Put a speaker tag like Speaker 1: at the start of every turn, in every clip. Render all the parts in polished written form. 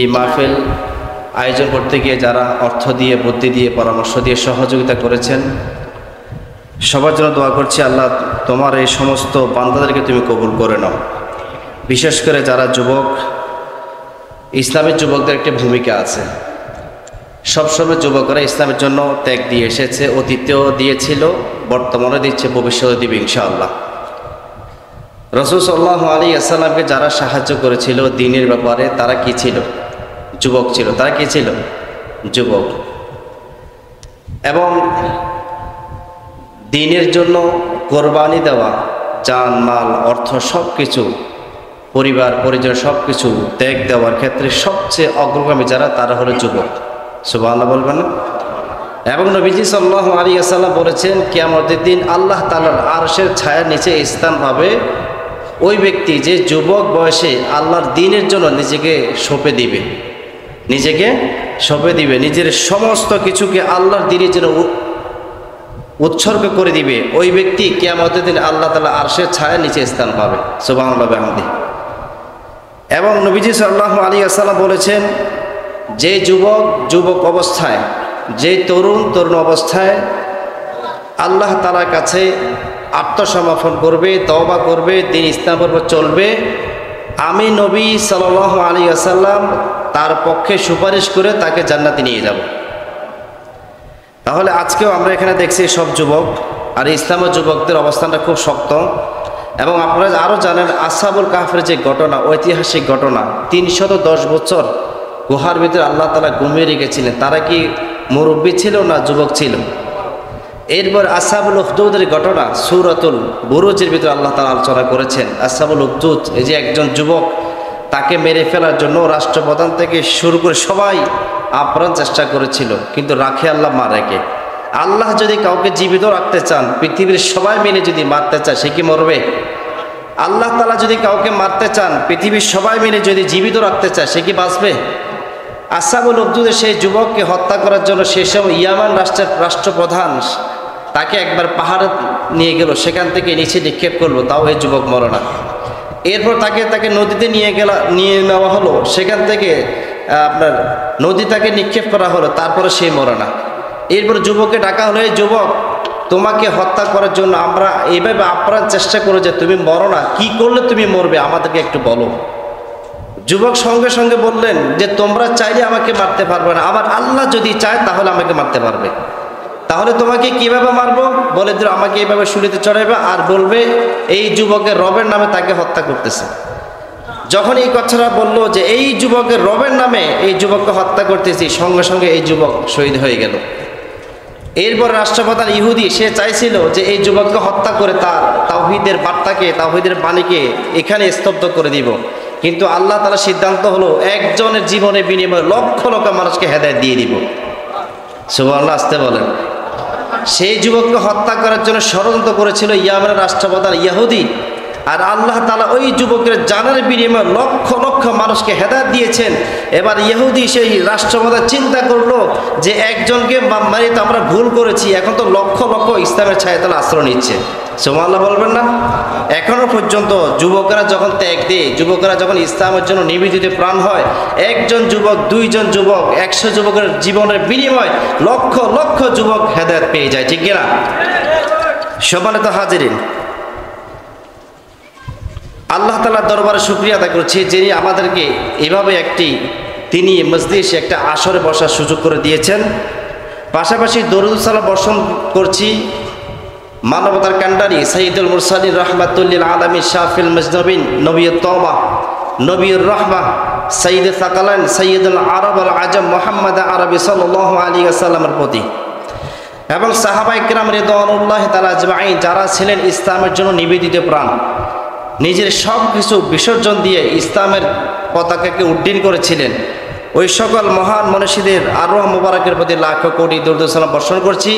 Speaker 1: এই মাহফিল আয়োজন করতে গিয়ে যারা অর্থ দিয়ে, বুদ্ধি দিয়ে, পরামর্শ দিয়ে সহযোগিতা করেছেন, সবার জন্য দোয়া করছি আল্লাহ তোমার এই সমস্ত বান্দাদেরকে তুমি কবুল করে নাও। বিশেষ করে যারা যুবক, ইসলামের যুবকদের একটি ভূমিকা আছে। সবসময় যুবকরা ইসলামের জন্য ত্যাগ দিয়ে এসেছে, অতীতেও দিয়েছিল, বর্তমানে দিচ্ছে, ভবিষ্যতে দিবে ইনশাআল্লাহ। রাসূল সাল্লাল্লাহু আলাইহি ওয়াসাল্লামকে যারা সাহায্য করেছিল দ্বীনের ব্যাপারে, তারা কি ছিল? যুবক ছিল। তারা কি ছিল? যুবক। এবং দ্বীনের জন্য কোরবানি দেওয়া, জান মাল অর্থ সব কিছু, পরিবার পরিজন সব কিছু ত্যাগ দেওয়ার ক্ষেত্রে সবচেয়ে অগ্রগামী যারা, তারা হলো যুবক। সুবহানাল্লাহ বলবেন না? এবং নবীজি সাল্লাল্লাহু আলাইহি ওয়াসাল্লাম বলেছেন, কিয়ামতের দিন আল্লাহ তাআলার আরশের ছায়ার নিচে স্থান পাবে ওই ব্যক্তি যে যুবক বয়সে আল্লাহর দ্বীনের জন্য নিজেকে সঁপে দিবে, নিজেকে সঁপে দিবে, নিজের সমস্ত কিছুকে আল্লাহর দ্বীনের জন্য উৎসর্গ করে দিবে। ওই ব্যক্তি কিয়ামতের দিন আল্লাহ তাআলা আরশের ছায়ার নিচে স্থান পাবে। সুবহানাল্লাহ বিহামদিহি। এবং নবীজি সাল্লাল্লাহু আলাইহি ওয়াসাল্লাম বলেছেন, যে যুবক অবস্থায়, যে তরুণ অবস্থায় আল্লাহ তাআলার কাছে আত্মসমর্পণ করবে, তওবা করবে, দ্বীন ইসলামের উপর চলবে, আমি নবী সাল্লাল্লাহু আলাইহি ওয়াসাল্লাম তার পক্ষে সুপারিশ করে তাকে জান্নাতে নিয়ে যাব। তাহলে আজকেও আমরা এখানে দেখছি সব যুবক, আর ইসলামের যুবকদের অবস্থানটা খুব শক্ত। এবং আপনারা আরও জানেন, আসহাবুল কাহফের যে ঘটনা, ঐতিহাসিক ঘটনা, ৩১০ বছর গুহার ভিতরে আল্লাহ তাআলা ঘুমিয়ে রেখেছিলেন। তারা কি মুরব্বী ছিল না যুবক ছিল? এরপর আসহাবুল উখদুদের ঘটনা সূরাতুল বুরুজের ভিতরে আল্লাহ তাআলা আলোচনা করেছেন। আসহাবুল উখদুদ, এই যে একজন যুবক, তাকে মেরে ফেলার জন্য রাষ্ট্রপ্রধান থেকে শুরু করে সবাই আপ্রাণ চেষ্টা করেছিল, কিন্তু রাখে আল্লাহ মারেকে। আল্লাহ যদি কাউকে জীবিত রাখতে চান, পৃথিবীর সবাই মিলে যদি মারতে চায়, সে কি মরবে? আল্লাহ তাআলা যদি কাউকে মারতে চান, পৃথিবীর সবাই মিলে যদি জীবিত রাখতে চায়, সে কি বাঁচবে? আসহাবুল উখদুদের সেই যুবককে হত্যা করার জন্য সেই সময় ইয়ামান রাষ্ট্রের রাষ্ট্রপ্রধান তাকে একবার পাহাড়ে নিয়ে গেল, সেখান থেকে নিচে নিক্ষেপ করলো, তাও এই যুবক মরে না। এরপর তাকে নদীতে নিয়ে নেওয়া হলো, সেখান থেকে আপনার নদী তাকে নিক্ষেপ করা হলো, তারপরে সেই মরে না। এরপর যুবককে ডাকা হলো, এই যুবক, তোমাকে হত্যা করার জন্য আমরা এইভাবে আপ্রাণ চেষ্টা করো যে তুমি মরো না, কি করলে তুমি মরবে আমাদেরকে একটু বলো। যুবক সঙ্গে সঙ্গে বললেন যে তোমরা চাইলে আমাকে মারতে পারবে না, আমার আল্লাহ যদি চায় তাহলে আমাকে মারতে পারবে। তাহলে তোমাকে কিভাবে মারবো? বলে দিল, আমাকে এইভাবে শুলিতে চড়াইবে আর বলবে এই যুবকের রবের নামে তাকে হত্যা করতেছে। যখন এই কথাটা বললো যে এই যুবকের রবের নামে এই যুবককে হত্যা করতেছি, সঙ্গে সঙ্গে এই যুবক শহীদ হয়ে গেল। এরপর রাষ্ট্রপ্রধান ইহুদি, সে চাইছিল যে এই যুবককে হত্যা করে তার তাওহীদের বার্তাকে, তাওহীদের বাণীকে এখানে স্তব্ধ করে দিব। কিন্তু আল্লাহ তাআলা সিদ্ধান্ত হলো একজনের জীবনের বিনিময়ে লক্ষ লক্ষ মানুষকে হেদায়েত দিয়ে দিব। সুবহানাল্লাহ, আসতে বলেন। সেই যুবককে হত্যা করার জন্য ষড়যন্ত্র করেছিল ইয়ামানের রাষ্ট্রপ্রধান ইহুদি, আর আল্লাহ তাআলা ওই যুবকের জানের বিনিময়ে লক্ষ লক্ষ মানুষকে হেদায়েত দিয়েছেন। এবার ইহুদি সেই রাষ্ট্রপ্রধান চিন্তা করলো যে একজনকে মারি তো আমরা ভুল করেছি, এখন তো লক্ষ লক্ষ ইসলামের ছায়াতলে আশ্রয় নিচ্ছে। সুবহানাল্লাহ বলবেন না? এখনো পর্যন্ত যুবকরা যখন ত্যাগ দেয়, যুবকরা যখন ইসলামের জন্য নিবেদিত প্রাণ হয়, একজন যুবক, দুইজন যুবক, 100 যুবকের জীবনের বিনিময় লক্ষ লক্ষ যুবক হেদায়েত পেয়ে যায়, ঠিক কিনা? সম্মানিত হাজিরিন, আল্লাহ তাআলার দরবারে শুকরিয়া আদায় করছি, যিনি আমাদেরকে এভাবে তিনি মজলিসে একটা আসরে বসার সুযোগ করে দিয়েছেন। পাশাপাশি দরুদ সালাম বর্ষণ করছি মানবতার কান্ডারি সাইয়্যিদুল মুরসালিন রাহমাতুল আলামিন শাফিল মুজনবিন নবিয়্যুত তওবা নবিয়্যুর রাহমা সাইয়্যিদুল সাকালান সাইয়্যিদুল আরব আল আজম মুহাম্মদ আরবি সাল্লাল্লাহু আলাইহি ওয়াসাল্লামের প্রতি এবং সাহাবায়ে কিরাম রিদওয়ানুল্লাহি তাআলা আজমাইন, যারা ছিলেন ইসলামের জন্য নিবেদিত প্রাণ, নিজের সব কিছু বিসর্জন দিয়ে ইসলামের পতাকাকে উড্ডীন করেছিলেন, ওই সকল মহান মনীষীদের আরওয়াহ মুবারকের প্রতি লাখ কোটি দরুদ সালাম বর্ষণ করছি।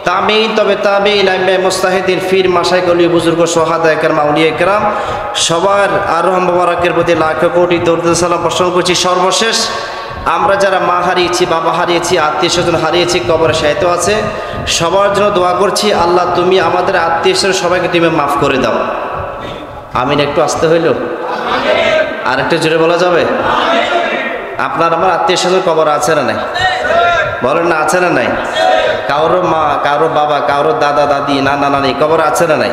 Speaker 1: তাবেঈন, তবে তাবেঈন, আইম্মায়ে মুজতাহিদিন, ফির, মাশায়েখ, ওলি, বুজুর্গ, সুহাদা কেরাম, আউলিয়া কেরাম, সবার আরওয়াহ মুবারকের প্রতি লাখ কোটি দরুদ সালাম বর্ষণ করছি। সর্বশেষ আমরা যারা মা হারিয়েছি, বাবা হারিয়েছি, আত্মীয় স্বজন হারিয়েছি, কবরে শায়িত আছে, সবার জন্য দোয়া করছি, আল্লাহ তুমি আমাদের আত্মীয় স্বজন সবাইকে তুমি মাফ করে দাও। আমিন। একটু আসতে হইল, আর একটু জোরে বলা যাবে? আপনার আমার আত্মীয় স্বজন কবর আছে না নাই? বলেন না, আছে না নাই? কারোর মা, কারোর বাবা, কারোর দাদা দাদি, নানা নানি কবর আছে না নাই?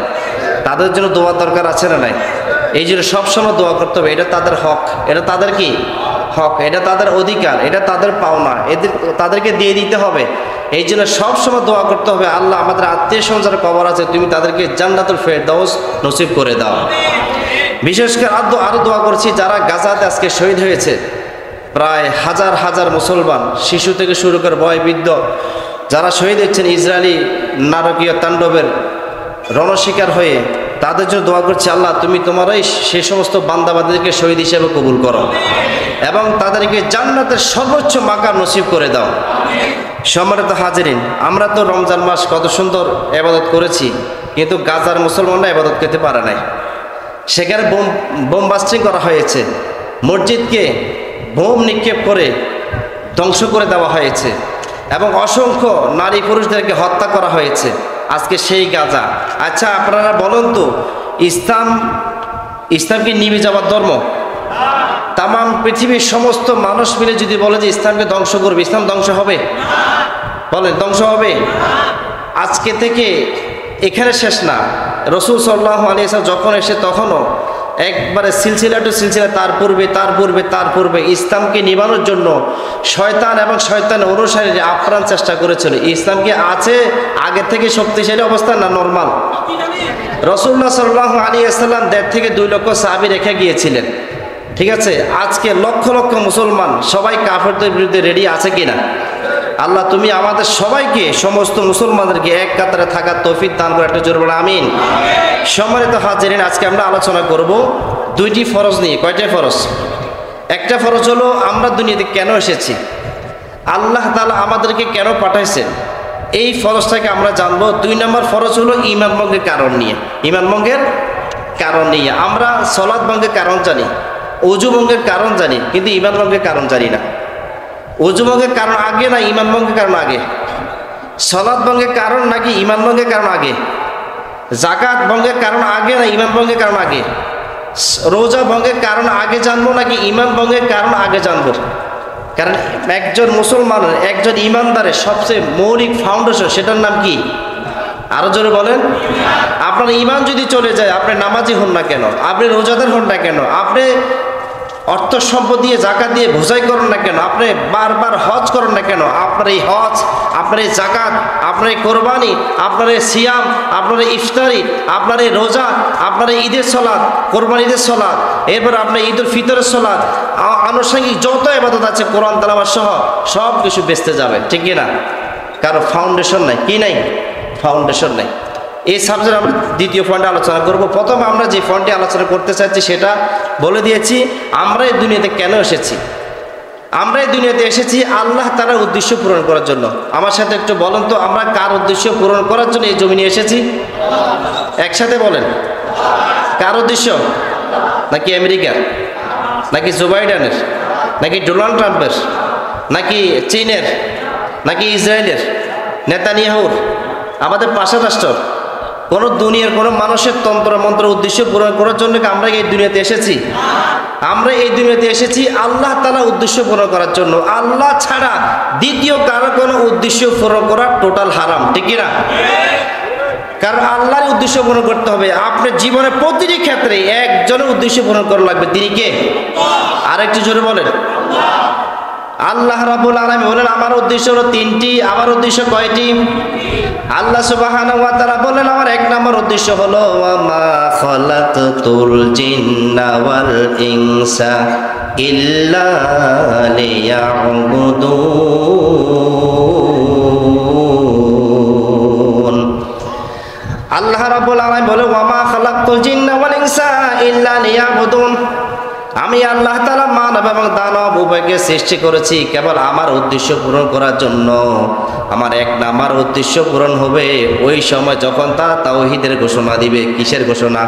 Speaker 1: তাদের জন্য দোয়া দরকার আছে না নাই? এই জন্য সবসময় দোয়া করতে হবে। এটা তাদের হক, এটা তাদের কি হক, এটা তাদের অধিকার, এটা তাদের পাওনা, তাদেরকে দিয়ে দিতে হবে। এই জন্য সবসময় দোয়া করতে হবে, আল্লাহ আমাদের আত্মীয় স্বজন যারা কবর আছে তুমি তাদেরকে জান্নাতুল ফেরদাউস নসিব করে দাও। বিশেষ করে আরো দোয়া করছি যারা গাজাতে আজকে শহীদ হয়েছে, প্রায় হাজার হাজার মুসলমান, শিশু থেকে শুরু করে বয়বৃদ্ধ যারা শহীদ হচ্ছেন ইসরায়েলি নারকীয় তাণ্ডবের রণশিকার হয়ে, তাদের জন্য দোয়া করছি আল্লাহ তুমি তোমারই সেই সমস্ত বান্দাবাদীদেরকে শহীদ হিসেবে কবুল করো এবং তাদেরকে জান্নাতের সর্বোচ্চ মাকাম নসিব করে দাও। সম্মানিত হাজিরিন, আমরা তো রমজান মাস কত সুন্দর ইবাদত করেছি, কিন্তু গাজার মুসলমানরা ইবাদত করতে পারে নাই। সেখানে বোম বাস্টিং করা হয়েছে, মসজিদকে বোম নিক্ষেপ করে ধ্বংস করে দেওয়া হয়েছে এবং অসংখ্য নারী পুরুষদেরকে হত্যা করা হয়েছে। আজকে সেই গাজা। আচ্ছা আপনারা বলুন তো, ইসলাম কি নিভে যাওয়ার ধর্ম? তাম পৃথিবীর সমস্ত মানুষ মিলে যদি বলে যে ইসলামকে ধ্বংস করবে, ইসলাম ধ্বংস হবে? বলেন ধ্বংস হবে? আজকে থেকে এখানে শেষ না। রাসূল সাল্লাল্লাহু আলাইহি ওয়াসাল্লাম যখন এসে তখনও একবারে সিলসিলা টু সিলসিলা, তার পূর্বে ইসলামকে নিবানোর জন্য শয়তান এবং শয়তানের অনুসারীরা আপ্রাণ চেষ্টা করেছিল। ইসলাম কি আছে আগে থেকে শক্তিশালী অবস্থা না নরমাল? রাসূলুল্লাহ সাল্লাল্লাহু আলাইহি ওয়াসাল্লাম 1.5 থেকে 2 লক্ষ সাহাবী রেখে গিয়েছিলেন, ঠিক আছে? আজকে লক্ষ লক্ষ মুসলমান সবাই কাফেরদের বিরুদ্ধে রেডি আছে কিনা? আল্লাহ তুমি আমাদের সবাইকে, সমস্ত মুসলমানদেরকে এক কাতারে থাকার তৌফিক দান করে, একটা জোরে বলে আমিন। সম্মানিত হাজিরিন, আজকে আমরা আলোচনা করব 2টি ফরজ নিয়ে। কয়টা ফরজ? একটা ফরজ হলো আমরা দুনিয়াতে কেন এসেছি, আল্লাহ তাআলা আমাদেরকে কেন পাঠাইছেন, এই ফরজটাকে আমরা জানবো। 2 নম্বর ফরজ হলো ঈমান ভঙ্গের কারণ নিয়ে। ঈমান ভঙ্গের কারণ নিয়ে আমরা সালাত ভঙ্গের কারণ জানি, ওযু ভঙ্গের কারণ জানি, কিন্তু ঈমান ভঙ্গের কারণ জানি না। ওযু ভঙ্গের কারণ আগে না ঈমান ভঙ্গের কারণ আগে? সালাত ভঙ্গের কারণ নাকি ঈমান ভঙ্গের কারণ আগে? যাকাত ভঙ্গের কারণ আগে না ঈমান ভঙ্গের কারণ আগে? রোজা ভঙ্গের কারণ আগে জানবো নাকি ঈমান ভঙ্গের কারণ আগে জানবো? কারণ একজন মুসলমানের, একজন ঈমানদারের সবচেয়ে মৌলিক ফাউন্ডেশন, সেটার নাম কি? আরো জোরে বলেন। আপনার ঈমান যদি চলে যায়, আপনি নামাজি হন না কেন, আপনি রোজাদার হন না কেন, আপনি অর্থ সম্পদ দিয়ে জাকাত দিয়ে বোঝাই করেন না কেন, আপনি বারবার হজ করেন না কেন, আপনার এই হজ, আপনার এই জাকাত, আপনার এই কোরবানি, আপনার এই সিয়াম, আপনার এই ইফতারি, আপনার এই রোজা, আপনার এই ঈদের সলাৎ, কোরবানি ঈদের সলাৎ, এরপর আপনার ঈদুল ফিতরের সলাৎ, আনুষঙ্গিক যত ইবাদত আছে কোরআন তেলাওয়াত সহ সব কিছু বেচতে যাবে, ঠিক কি না? কারো ফাউন্ডেশন নাই। কি নাই? ফাউন্ডেশন নাই। এই সাবজেক্ট আমরা দ্বিতীয় পয়েন্টে আলোচনা করব। প্রথমে আমরা যে পয়েন্টে আলোচনা করতে চাচ্ছি সেটা বলে দিয়েছি, আমরা এই দুনিয়াতে কেন এসেছি। আমরা এই দুনিয়াতে এসেছি আল্লাহ তাআলার উদ্দেশ্য পূরণ করার জন্য। আমার সাথে একটু বলেন তো, আমরা কার উদ্দেশ্য পূরণ করার জন্য এই জমিনে এসেছি? একসাথে বলেন। কার উদ্দেশ্য? নাকি আমেরিকার, নাকি জো বাইডেনের, নাকি ডোনাল্ড ট্রাম্পের, নাকি চীনের, নাকি ইসরায়েলের, নেতানিয়াহুর, আমাদের পাশের রাষ্ট্র? কোন দুনিয়ার কোন মানুষের তন্ত্র মন্ত্র উদ্দেশ্য পূরণ করার জন্য আমরা এই দুনিয়াতে এসেছি? আমরা এই দুনিয়াতে এসেছি আল্লাহ তাআলার উদ্দেশ্য পূরণ করার জন্য। আল্লাহ ছাড়া দ্বিতীয় কারো কোনো উদ্দেশ্য পূরণ করা টোটাল হারাম, ঠিক না? কারণ আল্লাহর উদ্দেশ্য পূরণ করতে হবে। আপনার জীবনের প্রতিটি ক্ষেত্রে একজনের উদ্দেশ্য পূরণ করা লাগবে, তিনি কে? আরেকটু জোরে বলেন। আল্লাহ রাব্বুল আলামিন বলেন আমার উদ্দেশ্য হলো 3টি। আমার উদ্দেশ্য কয়টি? আল্লাহ সুবহানাহু ওয়া তাআলা বলেন আমার 1 নম্বর উদ্দেশ্য হলো ওয়া মা খালাকতুল জিন্না ওয়াল ইনসা ইল্লা লিয়াবুদুন। আল্লাহ রাব্বুল আলামিন বলে ওয়া মা খালাকতুল জিন্না ওয়াল ইনসা ইল্লা লিয়াবুদুন, আমি আল্লাহ তাআলা মানব এবং দানব উভয়কে সৃষ্টি করেছি কেবল আমার উদ্দেশ্য পূরণ করার জন্য। আমার 1 নম্বর উদ্দেশ্য পূরণ হবে ওই সময় যখন তা তাওহীদের ঘোষণা দিবে। কিসের ঘোষণা?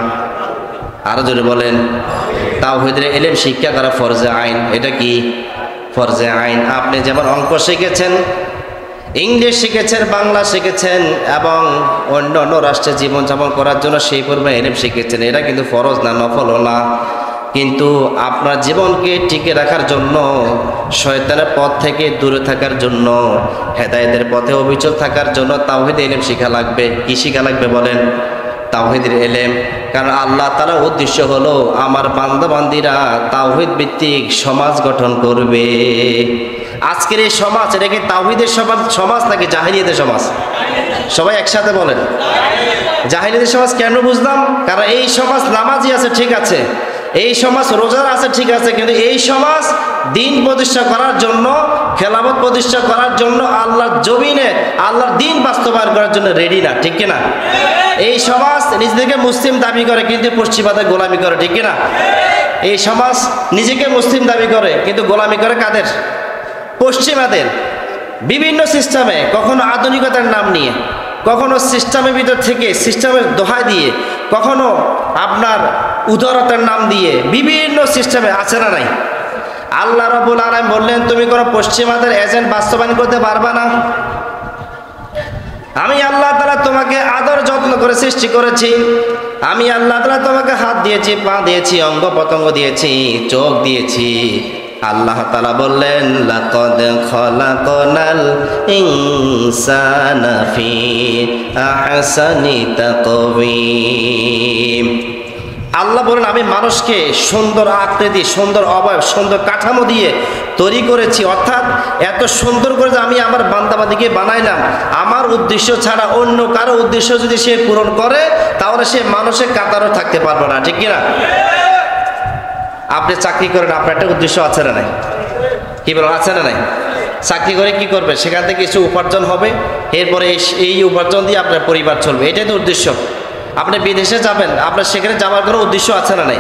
Speaker 1: আরো জোরে বলেন। তাওহীদের ইলম শিক্ষা করা ফরজে আইন। এটা কি? ফরজে আইন। আপনি যেমন অঙ্ক শিখেছেন, ইংলিশ শিখেছেন, বাংলা শিখেছেন এবং অন্য রাষ্ট্রে জীবনযাপন করার জন্য সেই পরিমাণ ইলম শিখেছেন, এটা কিন্তু ফরজ না, নফল না। কিন্তু আপনার জীবনকে টিকে রাখার জন্য, শয়তানের পথ থেকে দূরে থাকার জন্য, হেদায়েতের পথে অবিচল থাকার জন্য তাওহীদের ইলম শিখা লাগবে। কি শিখা লাগবে বলেন? তাওহীদের ইলম। কারণ আল্লাহ তাআলার উদ্দেশ্য হলো আমার বান্দা বান্দিরা তাওহীদ ভিত্তিক সমাজ গঠন করবে। আজকের এই সমাজ, এটা কি তাওহীদের সমাজ নাকি জাহেলিয়াতের সমাজ? সবাই একসাথে বলেন। জাহেলিয়াতের সমাজ কেন বুঝলাম? কারণ এই সমাজ নামাজি আছে ঠিক আছে, এই সমাজ রোজার আছে ঠিক আছে, কিন্তু এই সমাজ দিন প্রতিষ্ঠা করার জন্য, খেলাফত প্রতিষ্ঠা করার জন্য, আল্লাহর জমিনে আল্লাহর দিন বাস্তবায়ন করার জন্য রেডি না, ঠিক কিনা? এই সমাজ নিজেকে মুসলিম দাবি করে কিন্তু পশ্চিমাদের গোলামি করে, ঠিক কিনা? এই সমাজ নিজেকে মুসলিম দাবি করে কিন্তু গোলামি করে কাদের? পশ্চিমাদের। বিভিন্ন সিস্টেমে, কখনো আধুনিকতার নাম নিয়ে, কখনো সিস্টেমের ভিতর থেকে সিস্টেমের দোহাই দিয়ে, কখনো আপনার উদারতার নাম দিয়ে বিভিন্ন সিস্টেমে আছে না নাই? আল্লাহ রাব্বুল আলামিন বললেন তুমি কোনো পশ্চিমাদের এজেন্ট বাস্তবায়ন করতে পারবা না। আমি আল্লাহ তাআলা তোমাকে আদর যত্ন করে সৃষ্টি করেছি। আমি আল্লাহ তাআলা তোমাকে হাত দিয়েছি, পা দিয়েছি, অঙ্গ প্রত্যঙ্গ দিয়েছি, চোখ দিয়েছি। আল্লাহ তাআলা বললেন লাকাদ খলাকনাল ইনসানা ফি আহসানি তাকওয়িম। আল্লাহ বলেন আমি মানুষকে সুন্দর আকৃতি, সুন্দর অবয়ব, সুন্দর কাঠামো দিয়ে তৈরি করেছি। অর্থাৎ এত সুন্দর করে যে আমি আমার বান্দাবাদীকে বানাইলাম, আমার উদ্দেশ্য ছাড়া অন্য কারো উদ্দেশ্য যদি সে পূরণ করে তাহলে সে মানুষের কাতারও থাকতে পারবে না, ঠিক কিনা? আপনি চাকরি করেন, আপনার একটা উদ্দেশ্য আছে না নাই? কি বলেন, আছে না নাই? চাকরি করে কি করবে? সেখান থেকে কিছু উপার্জন হবে, এরপরে এই উপার্জন দিয়ে আপনার পরিবার চলবে, এটাই তো উদ্দেশ্য। আপনি বিদেশে যাবেন, আপনার সেখানে যাওয়ার কোনো উদ্দেশ্য আছে না নাই?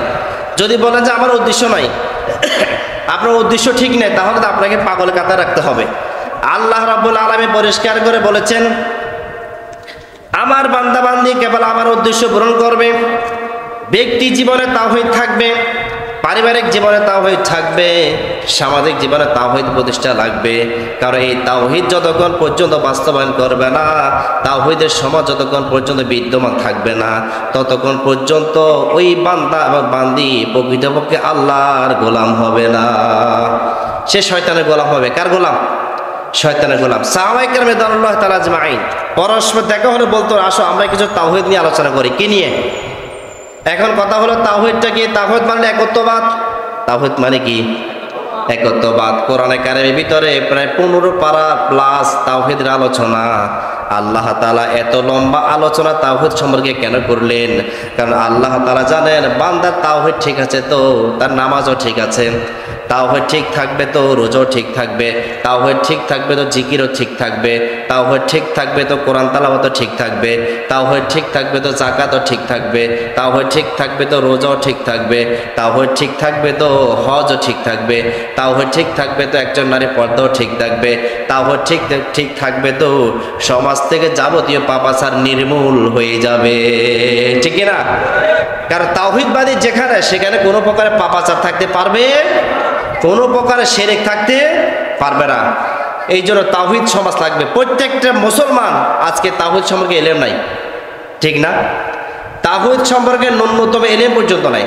Speaker 1: যদি বলেন যে আমার উদ্দেশ্য নাই, আপনার উদ্দেশ্য ঠিক নেই, তাহলে তো আপনাকে পাগল কাতার রাখতে হবে। আল্লাহ রাব্বুল আলামিন পরিষ্কার করে বলেছেন আমার বান্দাবান্দি কেবল আমার উদ্দেশ্য পূরণ করবে। ব্যক্তি জীবনে তাওহীদ থাকবে, পারিবারিক জীবনে তাওহীদ থাকবে, সামাজিক জীবনে তাওহীদ প্রতিষ্ঠা লাগবে। কারণ এই তাওহীদ যতক্ষণ পর্যন্ত বাস্তবায়ন করবে না, তাওহীদের সমাজ যতক্ষণ পর্যন্ত বিদ্যমান থাকবে না, ততক্ষণ পর্যন্ত ওই বান্দা এবং বান্দি প্রকৃতপক্ষে আল্লাহর গোলাম হবে না, সে শয়তানের গোলাম হবে। কার গোলাম? শয়তানের গোলাম। সাহাবায়ে কেরাম রাদিয়াল্লাহু তাআলা আজমাইন পরস্পর দেখা হলে বলতো আসো আমরা কিছু তাওহীদ নিয়ে আলোচনা করি। কি নিয়ে? এখন কথা হলো তাওহীদটা কি? তাওহীদ মানে একত্ববাদ। তাওহীদ মানে কি? একত্ববাদ। কোরআনে কারিমের ভিতরে প্রায় 15 পারা প্লাস তাওহীদের আলোচনা। আল্লাহ তাআলা এত লম্বা আলোচনা তাওহীদ সম্পর্কে কেন করলেন? কারণ আল্লাহ তাআলা জানেন বান্দার তাওহীদ ঠিক আছে তো তার নামাজও ঠিক আছে, তাওহীদ ঠিক থাকবে তো রোজাও ঠিক থাকবে, তাওহীদ ঠিক থাকবে তো জিকিরও ঠিক থাকবে, তাওহীদ ঠিক থাকবে তো কোরআন তেলাওয়াতও ঠিক থাকবে, তাওহীদ ঠিক থাকবে তো যাকাতও ঠিক থাকবে, তাওহীদ ঠিক থাকবে তো রোজাও ঠিক থাকবে, তাওহীদ ঠিক থাকবে তো হজও ঠিক থাকবে, তাওহীদ ঠিক থাকবে তো একজন নারী পর্দাও ঠিক থাকবে, তাওহীদ ঠিক থাকবে তো সমাজ থেকে যাবতীয় পাপাচার নির্মূল হয়ে যাবে, ঠিক না? কারণ তাওহীদবাদী যেখানে সেখানে কোনো প্রকারের পাপাচার থাকতে পারবে, কোনো প্রকারের শিরক থাকতে পারবে না। এই জন্য তাওহীদ সমাজ লাগবে। প্রত্যেকটা মুসলমান আজকে তাওহীদ সম্পর্কে ইলম নাই, ঠিক না? তাওহীদ সম্পর্কে ন্যূনতম ইলম পর্যন্ত নাই।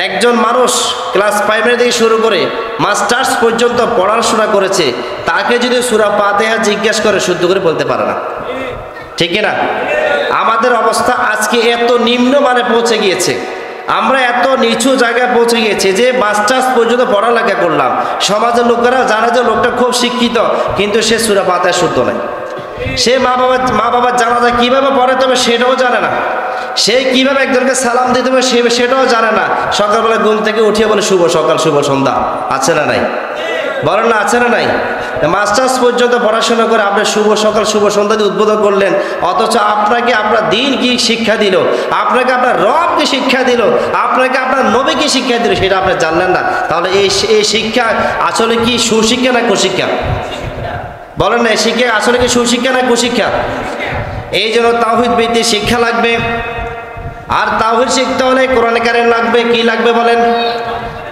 Speaker 1: একজন মানুষ ক্লাস 5 থেকে শুরু করে মাস্টার্স পর্যন্ত পড়াশোনা করেছে, তাকে যদি সূরা ফাতিহা জিজ্ঞাসা করে শুদ্ধ করে বলতে পারে না, ঠিক না? আমাদের অবস্থা আজকে এত নিম্নমানে পৌঁছে গিয়েছে, আমরা এত নিচু জায়গায় পৌঁছে গিয়েছি যে মাস্টার্স পর্যন্ত পড়ালেখা করলাম, সমাজের লোকেরা জানে যে লোকটা খুব শিক্ষিত, কিন্তু সে সূরা ফাতিহা শুদ্ধ নয়। সে মা বাবার জানাজা কিভাবে পড়ে তবে সেটাও জানে না, সে কিভাবে একজনকে সালাম দিতে হবে সেটাও জানে না। সকালবেলা ঘুম থেকে উঠিয়ে বলে শুভ সকাল শুভ সন্ধ্যা, আছে না নাই? বলেন না, আছে না নাই? মাস্টার্স পর্যন্ত পড়াশোনা করে আপনি শুভ সকাল শুভ সন্ধ্যা দিয়ে উদ্বোধন করলেন, অথচ আপনাকে আপনার দিন কি শিক্ষা দিল, আপনাকে আপনার রব কি শিক্ষা দিল, আপনাকে আপনার নবী কি শিক্ষা দিল সেটা আপনি জানলেন না। তাহলে এই শিক্ষা আসলে কি সুশিক্ষা না কুশিক্ষা? বলেন না, এই শিক্ষা আসলে কি সুশিক্ষা না কুশিক্ষা? এই জন্য তাওহীদ ভিত্তিক শিক্ষা লাগবে। আর তাওহীদ শিখতে হলে কোরআনে কারিম লাগবে। কি লাগবে বলেন?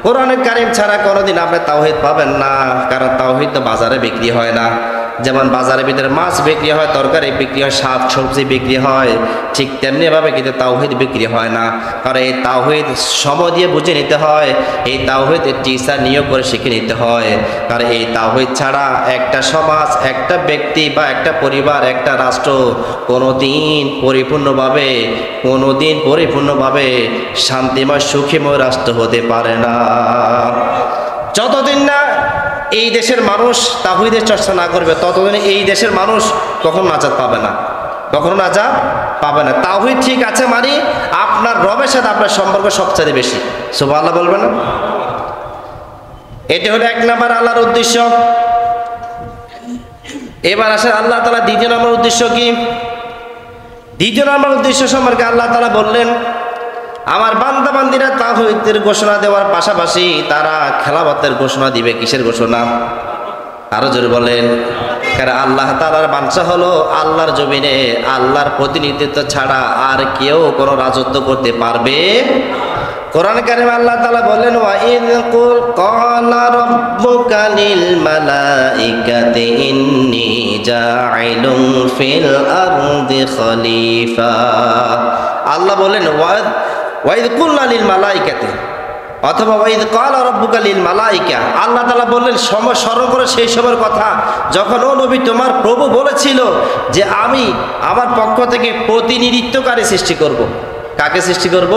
Speaker 1: কোরআনে কারিম ছাড়া কোনোদিন আপনি তাওহীদ পাবেন না, কারণ তাওহীদ তো বাজারে বিক্রি হয় না। যেমন বাজারের ভিতরে মাছ বিক্রি হয়, তরকারি বিক্রি হয়, শাক সবজি বিক্রি হয়, ঠিক তেমনিভাবে কিন্তু তাওহীদ বিক্রি হয় না। কারণ এই তাওহীদ সময় দিয়ে বুঝে নিতে হয়, এই তাওহীদ টিচার নিয়োগ করে শিখে নিতে হয়। কারণ এই তাওহীদ ছাড়া একটা সমাজ, একটা ব্যক্তি বা একটা পরিবার, একটা রাষ্ট্র কোনোদিন পরিপূর্ণভাবে শান্তিময় সুখীময় রাষ্ট্র হতে পারে না। যতদিন না এই দেশের মানুষ তাওহীদের চর্চা না করবে, ততদিন এই দেশের মানুষ কখনো নাজাত পাবে না, কখনো নাজাত পাবে না। তাওহীদ ঠিক আছে মানে আপনার রবের সাথে আপনার সম্পর্ক সবচেয়ে বেশি। সুবহানাল্লাহ বলবেন না? এটি হলো এক নাম্বার আল্লাহর উদ্দেশ্য। এবার আসেন আল্লাহ তাআলা দ্বিতীয় নম্বর উদ্দেশ্য কি? দ্বিতীয় নম্বর উদ্দেশ্য সম্পর্কে আল্লাহ তাআলা বললেন, আমার বান্দা বান্দিরা তাওহীদের ঘোষণা দেওয়ার পাশাপাশি তারা খেলাফতের ঘোষণা দিবে। কিসের ঘোষণা? আরো জোরে বলেন। কারণ আল্লাহ তাআলার বাঞ্ছা হলো আল্লাহর জমিনে আল্লাহর প্রতিনিধিত্ব ছাড়া আর কেউ কোনো রাজত্ব করতে পারবে। কোরআন কারীমে আল্লাহ তাআলা বলেন, ওয়া ইয ক্বালা রাব্বুকা লিল মালাইকাতি ইন্নী জাঈলুন ফিল আরদি খলিফা। আল্লাহ বলেন ওয়া ইয কুলনা লিল মালাইকাতি, অথবা ওয়া ইয ক্বালা রাব্বুকা লিল মালাইকা। আল্লাহ তাআলা বললেন সময় স্মরণ করে সেই সময়ের কথা যখন ও নবী তোমার প্রভু বলেছিল যে আমি আমার পক্ষ থেকে প্রতিনিধিত্বকারী সৃষ্টি করব। কাকে সৃষ্টি করব?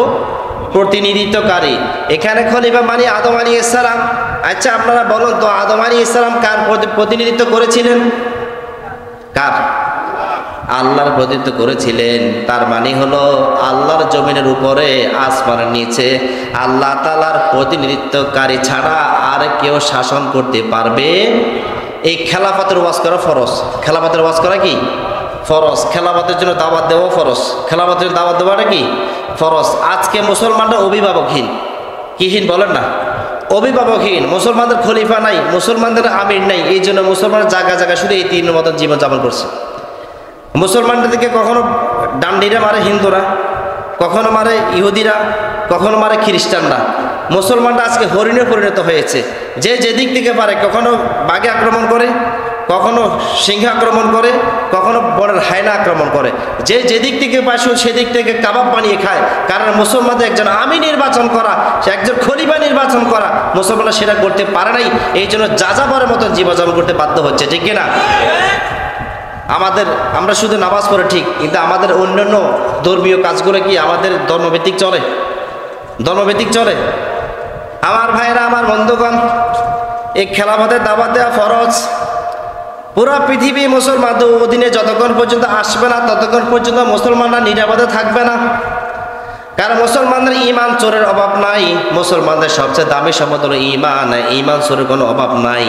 Speaker 1: প্রতিনিধিত্বকারী। এখানে খলিফা মানে আদম আলাইহিস সালাম। আচ্ছা আপনারা বলুন তো, আদম আলাইহিস সালাম কার প্রতিনিধিত্ব করেছিলেন? কার? আল্লাহর প্রতিনিধিত্ব করেছিলেন। তার মানে হলো আল্লাহর জমিনের উপরে আসমানের নিচে আল্লাহ তাআলার প্রতিনিধিত্বকারী ছাড়া আর কেউ শাসন করতে পারবে? এই খেলাফতের ওয়াজ করা ফরজ। খেলাফতের ওয়াজ করা কি ফরজ? খেলাফতের জন্য দাওয়াত দেওয়া ফরজ। খেলাফতের জন্য দাওয়াত দেওয়াটা কি ফরজ। আজকে মুসলমানরা অভিভাবকহীন। কিহীন বলেন না? অভিভাবকহীন। মুসলমানদের খলিফা নাই, মুসলমানদের আমির নাই, এই জন্য মুসলমানের জায়গা জায়গা শুধু এই তিন মতন জীবনযাপন করছে। মুসলমানদেরকে কখনো ডান্ডিরা মারে হিন্দুরা, কখনো মারে ইহুদিরা, কখনো মারে খ্রিস্টানরা। মুসলমানরা আজকে হরিণে পরিণত হয়েছে। যে যেদিক থেকে পারে, কখনো বাঘে আক্রমণ করে, কখনো সিংহ আক্রমণ করে, কখনো বনের হায়না আক্রমণ করে। যে যেদিক থেকে পাশে সেদিক থেকে কাবাব বানিয়ে খায়। কারণ মুসলমানদের একজন আমি নির্বাচন করা, সে একজন খলিফা নির্বাচন করা, মুসলমানরা সেটা করতে পারে নাই। এই জন্য যাযাবরের মতন জীবনযাপন করতে বাধ্য হচ্ছে। ঠিক কিনা? আমরা শুধু নামাজ পড়ে ঠিক, কিন্তু আমাদের অন্যান্য ধর্মীয় কাজগুলো কি আমাদের ধর্মভিত্তিক চলে? ধর্মভিত্তিক চলে? আমার ভাইরা, আমার বন্ধুগণ, এই খেলাফতের দাওয়াত দেওয়া ফরজ। পুরো পৃথিবী মুসলমানদের অধীনে যতক্ষণ পর্যন্ত আসবে না ততক্ষণ পর্যন্ত মুসলমানরা নিরাপদে থাকবে না। কারণ মুসলমানদের ঈমান চোরের অভাব নাই। মুসলমানদের সবচেয়ে দামি সম্পদ হলো ঈমান। ঈমান চোরের কোনো অভাব নাই।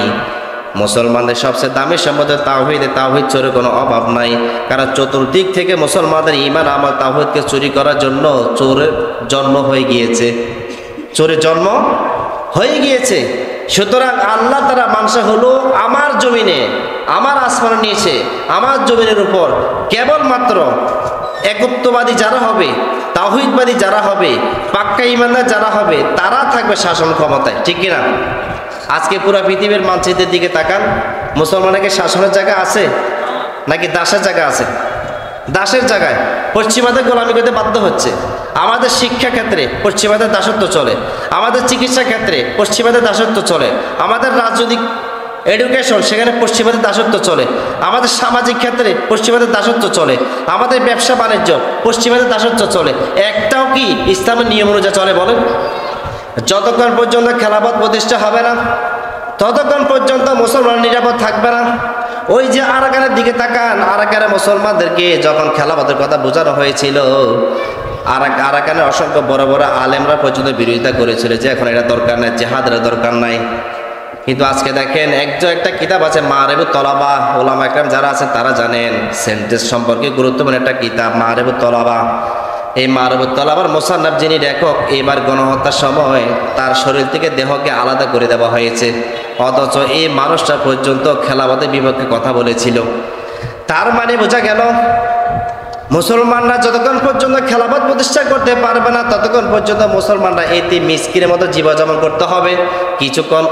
Speaker 1: মুসলমানদের সবচেয়ে দামি সম্পদ তাওহীদ। তাওহীদ চোরের কোনো অভাব নাই। কারণ চতুর্দিক থেকে মুসলমানদের ঈমান আমল তাওহীদকে চুরি করার জন্য চোরের জন্ম হয়ে গিয়েছে। চোরের জন্ম হয়ে গিয়েছে। সুতরাং আল্লাহ তাআলা মানসা হলো আমার জমিনে, আমার আসমানের নিচে, আমার জমিনের উপর কেবলমাত্র একত্ববাদী যারা হবে, তাওহীদবাদী যারা হবে, পাক্কা ঈমানদার যারা হবে, তারা থাকবে শাসন ক্ষমতায়। ঠিক কিনা? আজকে পুরো পৃথিবীর মানচিত্রের দিকে তাকান, মুসলমানকে শাসনের জায়গা আছে নাকি দাসের জায়গা আছে? দাসের জায়গায় পশ্চিমাদের গোলামি করতে বাধ্য হচ্ছে। আমাদের শিক্ষা ক্ষেত্রে পশ্চিমাদের দাসত্ব চলে, আমাদের চিকিৎসা ক্ষেত্রে পশ্চিমাদের দাসত্ব চলে, আমাদের রাজনৈতিক এডুকেশন সেখানে পশ্চিমাদের দাসত্ব চলে, আমাদের সামাজিক ক্ষেত্রে পশ্চিমাদের দাসত্ব চলে, আমাদের ব্যবসা বাণিজ্য পশ্চিমাদের দাসত্ব চলে। একটাও কি ইসলামের নিয়ম অনুযায়ী চলে বলেন? যতক্ষণ পর্যন্ত খেলাফত প্রতিষ্ঠা হবে না ততক্ষণ পর্যন্ত মুসলমান নিরাপদ থাকবে না। ওই যে আরাকানের দিকে তাকান, আরাকানে মুসলমানদেরকে যখন খেলাফতের কথা বোঝানো হয়েছিল, আরাকানের অসংখ্য বড় বড় আলেমরা পর্যন্ত বিরোধিতা করেছিল যে এখন এটা দরকার নাই, জেহাদের দরকার নাই। কিন্তু আজকে দেখেন একটা কিতাব আছে মারিফুত তলাবা, ওলামা একরাম যারা আছেন তারা জানেন সেন্টেন্স সম্পর্কে গুরুত্বপূর্ণ একটা কিতাব মারিফুত তলাবা। এই মারিফুত তলাবার মুসান্নাফ যিনি লেখক, এবার গণহত্যার সময় তার শরীর থেকে দেহকে আলাদা করে দেওয়া হয়েছে, অথচ এই মানুষটা পর্যন্ত খেলাফতের বিপক্ষে কথা বলেছিল। তার মানে বোঝা গেল মুসলমানরা যতক্ষণ পর্যন্ত খেলাফত প্রতিষ্ঠা করতে পারবে না ততক্ষণ পর্যন্ত মুসলমানরা এতে মিসকিনের মতো জীবনযাপন করতে হবে। কিছুক্ষণ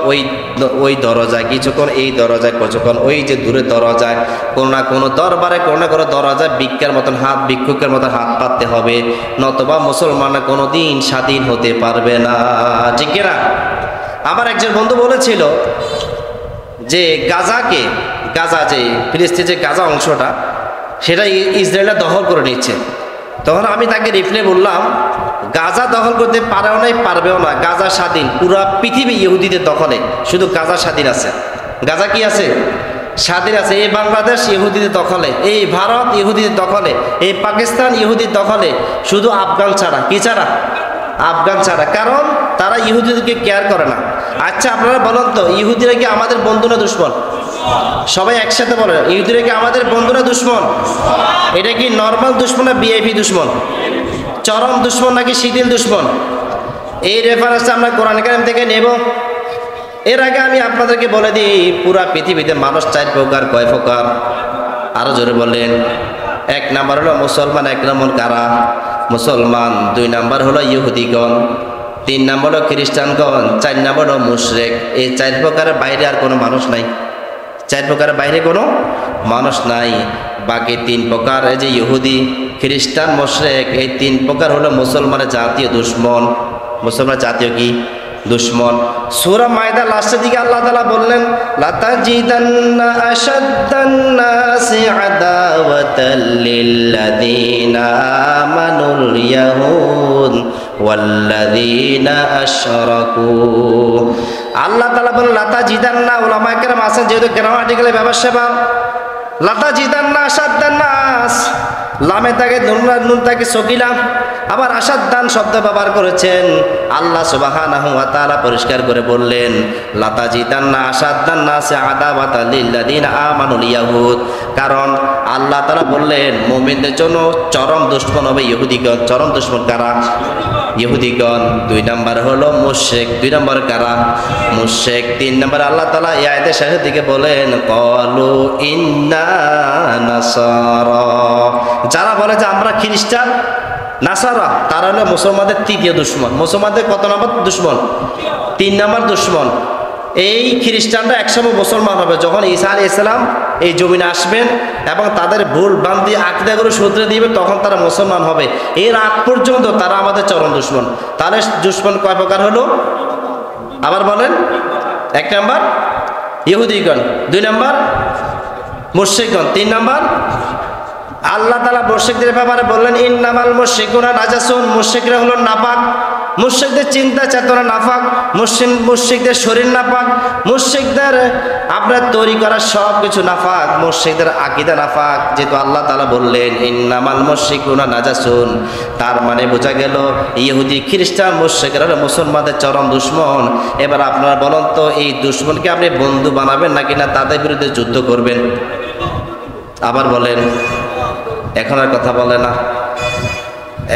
Speaker 1: ওই দরজায়, কিছুক্ষণ এই দরজায়, কিছুক্ষণ ওই যে দূরে দরজায়, কোনো না কোনো দরবারে, কোনো না কোনো দরজায় ভিক্ষার মতন হাত, ভিক্ষুকের মতন হাত পাততে হবে, নতবা মুসলমানরা কোনো দিন স্বাধীন হতে পারবে না। ঠিক কিনা? আমার একজন বন্ধু বলেছিল যে গাজা যে ফিলিস্তিনের যে গাজা অংশটা সেটা ইসরায়েলরা দখল করে নিচ্ছে। তখন আমি তাকে রিপ্লাই বললাম, গাজা দখল করতে পারেও নাই, পারবেও না। গাজা স্বাধীন, পুরা পৃথিবী ইহুদিদের দখলে, শুধু গাজা স্বাধীন আছে। গাজা কি আছে? স্বাধীন আছে। এই বাংলাদেশ ইহুদিদের দখলে, এই ভারত ইহুদিদের দখলে, এই পাকিস্তান ইহুদির দখলে, শুধু আফগান ছাড়া। কি ছাড়া? আফগান ছাড়া। কারণ তারা ইহুদিদেরকে কেয়ার করে না। আচ্ছা আপনারা বলুন তো, ইহুদিরা কি আমাদের বন্ধু না দুশ্মন? সবাই একসাথে বলে, ইহুদিরা কি আমাদের বন্ধু না দুশ্মন? এটা কি নর্মাল দুশ্মন না ভিআইপি দুশ্মন? চরম দুশ্মন নাকি শিথিল দুশ্মন? এই রেফারেন্সটা আমরা কোরআন কারীম থেকে নেব। এর আগে আমি আপনাদেরকে বলে দিই, পুরা পৃথিবীতে মানুষ 4 প্রকার। কয় প্রকার? আরো জোরে বলেন। 1 নাম্বার হলো মুসলমান। 1 নম্বর কারা? মুসলমান। 2 নাম্বার হলো ইহুদিগণ। 3 নাম্বার হলো খ্রিস্টানগণ। 4 নাম্বার হলো মুশরিক। এই 4 প্রকারের বাইরে আর কোনো মানুষ নাই। 4 প্রকারের বাইরে কোনো মানুষ নাই। বাকি 3 প্রকার, এই যে ইহুদি, খ্রিস্টান, মুশরিক, এই 3 প্রকার হলো মুসলমানের জাতীয় দুশ্মন। মুসলমান জাতীয় কি? দুশ্মন। সূরা মায়দা লাস্টের দিকে আল্লাহ তাআলা বললেন, লাতাজিদান্না আশাদ্দান নাসি আদাওয়াতাল লিল্লাযীনা আমানুল ইয়াহুদ ওয়াল্লাযীনা আশরাকু। আল্লাহ তাআলা বলেন লাতাজিদান্না, উলামায়ে কেরাম আছেন যেহেতু গ্রামাটিক্যালি ব্যবসা, লাতাজিদান্না আশাদ্দান নাস, লামে তাকে নুন তাকে সকিলা, আবার আশাদ্দান শব্দ ব্যবহার করেছেন। আল্লাহ সুবহানাহু ওয়া তাআলা পরিষ্কার করে বললেন লাতাজিদান্না আশাদ্দান নাসি আদাওয়াতাল লিল্লাযীনা আমানুল ইয়াহুদ। কারণ আল্লাহ তাআলা বললেন মুমিনদের জন্য চরম দুশমন হবে ইহুদিগণ। চরম দুশমন কারা? ইহুদিগণ। 2 নাম্বার হলো মুশরিক। 2 নাম্বার কারা? মুশরিক। 3 নাম্বার আল্লাহ তাআলা এই আয়াতের শেষের দিকে বলেন ক্বালু ইন্না নাসারা, যারা বলে যে আমরা খ্রিস্টান নাসারা, তারা হলো মুসলমানদের 3য় দুশ্মন। মুসলমানদের কত নম্বর দুশ্মন? 3 নম্বর দুশ্মন। এই খ্রিস্টানরা একসময় মুসলমান হবে যখন ঈসা আলাইহিস সালাম এই জমিনে আসবেন এবং তাদের ভুল ভ্রান্তি আকীদাগুলো শুধরে দিবে, তখন তারা মুসলমান হবে। এর আগ পর্যন্ত তারা আমাদের চরম দুশ্মন। তাহলে দুশ্মন কয় প্রকার হলো? আবার বলেন। 1 নাম্বার ইহুদিগণ, 2 নাম্বার মুশরিকগণ, 3 নাম্বার আল্লাহ তাআলা মুশরিকদের ব্যাপারে বললেন ইন্নামাল মুশরিকুনা নাজাসুন, মুশরিকরা হলো নাপাক। মুশরিকদের চিন্তা চেতনা নাপাক, মুশরিকদের শরীর নাপাক, মুশরিকদের আপনার তৈরি করা সব কিছু নাপাক, মুশরিকদের আকীদা নাপাক। যেহেতু আল্লাহ তাআলা বললেন ইন্নামাল মুশরিকুনা নাজাসুন, তার মানে বোঝা গেল ইহুদি খ্রিস্টান মুশরিকরা হলো মুসলমানদের চরম দুশমন। এবার আপনারা বলেন তো, এই দুশমনকে আপনি বন্ধু বানাবেন নাকি না তাদের বিরুদ্ধে যুদ্ধ করবেন? আবার বলেন। এখন আর কথা বলে না,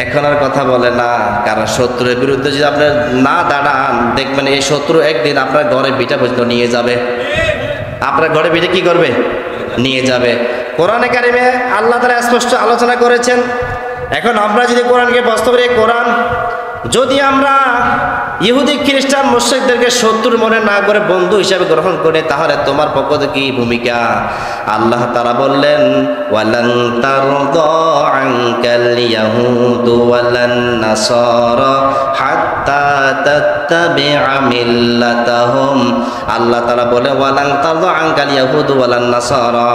Speaker 1: এখন আর কথা বলে না। কারণ শত্রুর বিরুদ্ধে যদি আপনি না দাঁড়ান, দেখবেন এই শত্রু একদিন আপনার ঘরে বিটা পর্যন্ত নিয়ে যাবে। আপনার ঘরে বিটা কি করবে? নিয়ে যাবে। কোরআনে কারিমে আল্লাহ তাআলা স্পষ্ট আলোচনা করেছেন। এখন আমরা যদি কোরআনকে বাস্তবে, কোরআন যদি আমরা ইহুদি খ্রিস্টান মুশরিকদেরকে শত্রুর মনে না করে বন্ধু হিসাবে গ্রহণ করে, তাহলে তোমার পক্ষ থেকে কি ভূমিকা? আল্লাহ তাআলা বললেন ওয়ালান তারদা আনকাল ইয়াহুদু ওয়ালান নাসারা হাত্তা তাত্তাবিআ মিল্লাতাহুম। আল্লাহ তাআলা বলে ওয়ালান তারদা আনকাল ইয়াহুদু ওয়ালান নাসারা,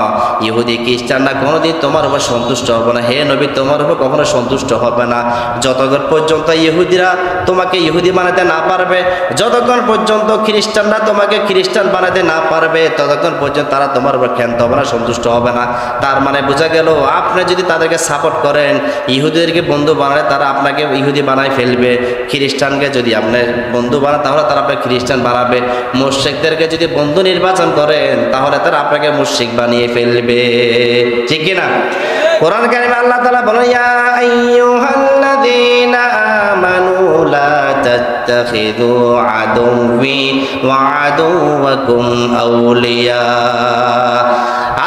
Speaker 1: ইহুদি খ্রিস্টানরা কোনোদিন তোমার উপর সন্তুষ্ট হবে না। হে নবী, তোমার উপর কখনো সন্তুষ্ট হবে না যতক্ষণ পর্যন্ত ইহুদিরা তোমাকে ইহুদি বানাতে না পারবে, যতক্ষণ পর্যন্ত খ্রিস্টানরা তোমাকে খ্রিস্টান বানাতে না পারবে, ততক্ষণ পর্যন্ত তারা তোমার উপর ক্ষান্ত হবে না, সন্তুষ্ট হবে না। তার মানে বোঝা গেল আপনি যদি তাদেরকে সাপোর্ট করেন, ইহুদিদেরকে বন্ধু বানালে তারা আপনাকে ইহুদি বানায় ফেলবে। খ্রিস্টানকে যদি আপনি বন্ধু বানান তাহলে তারা আপনাকে খ্রিস্টান বানাবে। মুশরিকদেরকে যদি বন্ধু নির্বাচন করেন তাহলে তারা আপনাকে মুশরিক বানিয়ে ফেলবে। ঠিক কি না? কোরআন কারিমে আল্লাহ তাআলা বলেন ইয়া আইয়ুহাল্লাযীনা আমানু লা তাত্তাখিযু আদুওয়ি ওয়া আদুওয়াকুম আউলিয়া।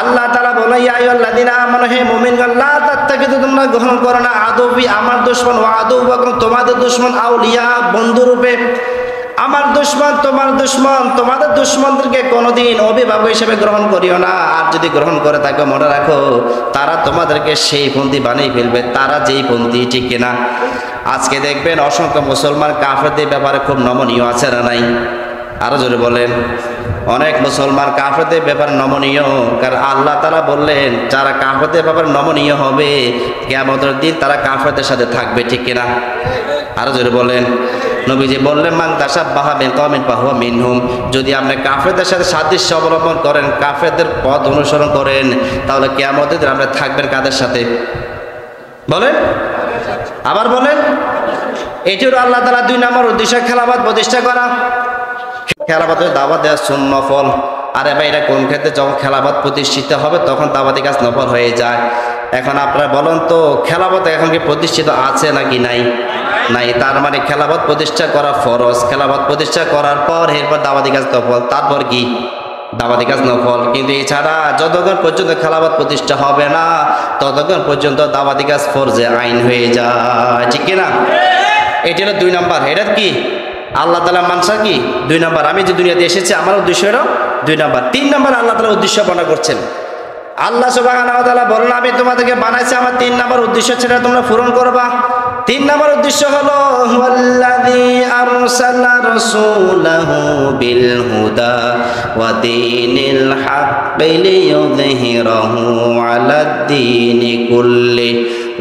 Speaker 1: আল্লাহ তাআলা বলেন ইয়া আইয়ুহাল্লাযীনা আমানু, হে মুমিনগণ, লা তাত্তাখিযু, তোমরা তোমরা গ্রহণ করো না আদবি আমার দুশমন ও আদৌবাকুম তোমাদের দুশমন আউলিয়া বন্ধুরূপে। আমার দুশমন তোমাদের দুশমনদেরকে কোনোদিন অভিভাবক হিসেবে গ্রহণ করিও না। আর যদি গ্রহণ করে তাকে মনে রাখো তারা তোমাদেরকে সেই পন্থী বানিয়ে ফেলবে, তারা যেই পন্থী, ঠিক কিনা? আজকে দেখবেন অসংখ্য মুসলমান কাফেরদের ব্যাপারে খুব নমনীয় আছে না নাই? আরো জোরে বলেন। অনেক মুসলমান কাফেরদের ব্যাপারে নমনীয়, কারণ আল্লাহ তাআলা বললেন যারা কাফেরদের ব্যাপারে নমনীয় হবে কিয়ামতের দিন তারা কাফেরদের সাথে থাকবে, ঠিক কিনা? আরো জোরে বলেন। নবীজি বললেন মান তাশাব্বাহা বিকওমিন ফাহুয়া মিনহুম, যদি আপনি কাফেরদের সাথে সাদৃশ্য অবলম্বন করেন, কাফেরদের পথ অনুসরণ করেন, তাহলে কিয়ামতের দিন আপনি থাকবেন কাদের সাথে? বলেন, আবার বলেন। এটির আল্লাহ তাআলা 2 নম্বর উদ্দেশ্য খেলাফত প্রতিষ্ঠা করা। খেলাফতের দাওয়াত দেওয়া সুন্নফল। আরে ভাই, এটা কোন ক্ষেত্রে? যখন খেলাফত প্রতিষ্ঠিত হবে তখন দাওয়াতি কাজ নফল হয়ে যায়। এখন আপনারা বলেন তো খেলাফত এখন কি প্রতিষ্ঠিত আছে নাকি নাই? নাই। তার মানে খেলাফত প্রতিষ্ঠা করা ফরজ, খেলাফত প্রতিষ্ঠা করার পর এরপর দাওয়াতি কাজ নফল, তারপর কি? দাওয়াতি কাজ নফল। কিন্তু এছাড়া যতক্ষণ পর্যন্ত খেলাফত প্রতিষ্ঠা হবে না ততক্ষণ পর্যন্ত দাওয়াতি কাজ ফরজে আইন হয়ে যায়, ঠিক কিনা? এটি হলো 2 নম্বর। এটা কি আল্লাহ তাআলা মানসা কি 2 নম্বর। আমি যে দুনিয়াতে এসেছি আমার উদ্দেশ্য হলো 2 নম্বর। 3 নম্বর আল্লাহ তাআলা উদ্দেশ্য বর্ণনা করছেন। আল্লাহ সুবহানাহু ওয়া তাআলা বলেন আমি তোমাদেরকে বানাইছি, আমার 3 নম্বর উদ্দেশ্য সেটা তোমরা পূরণ করবা। 3 নম্বর উদ্দেশ্য হলো ওয়াল্লাযী আরসালা রাসূলাহু বিল হুদা ওয়া দীনিল হাক্কি লিইয়ুযহিরাহু আলাদ দীনি কুল্লি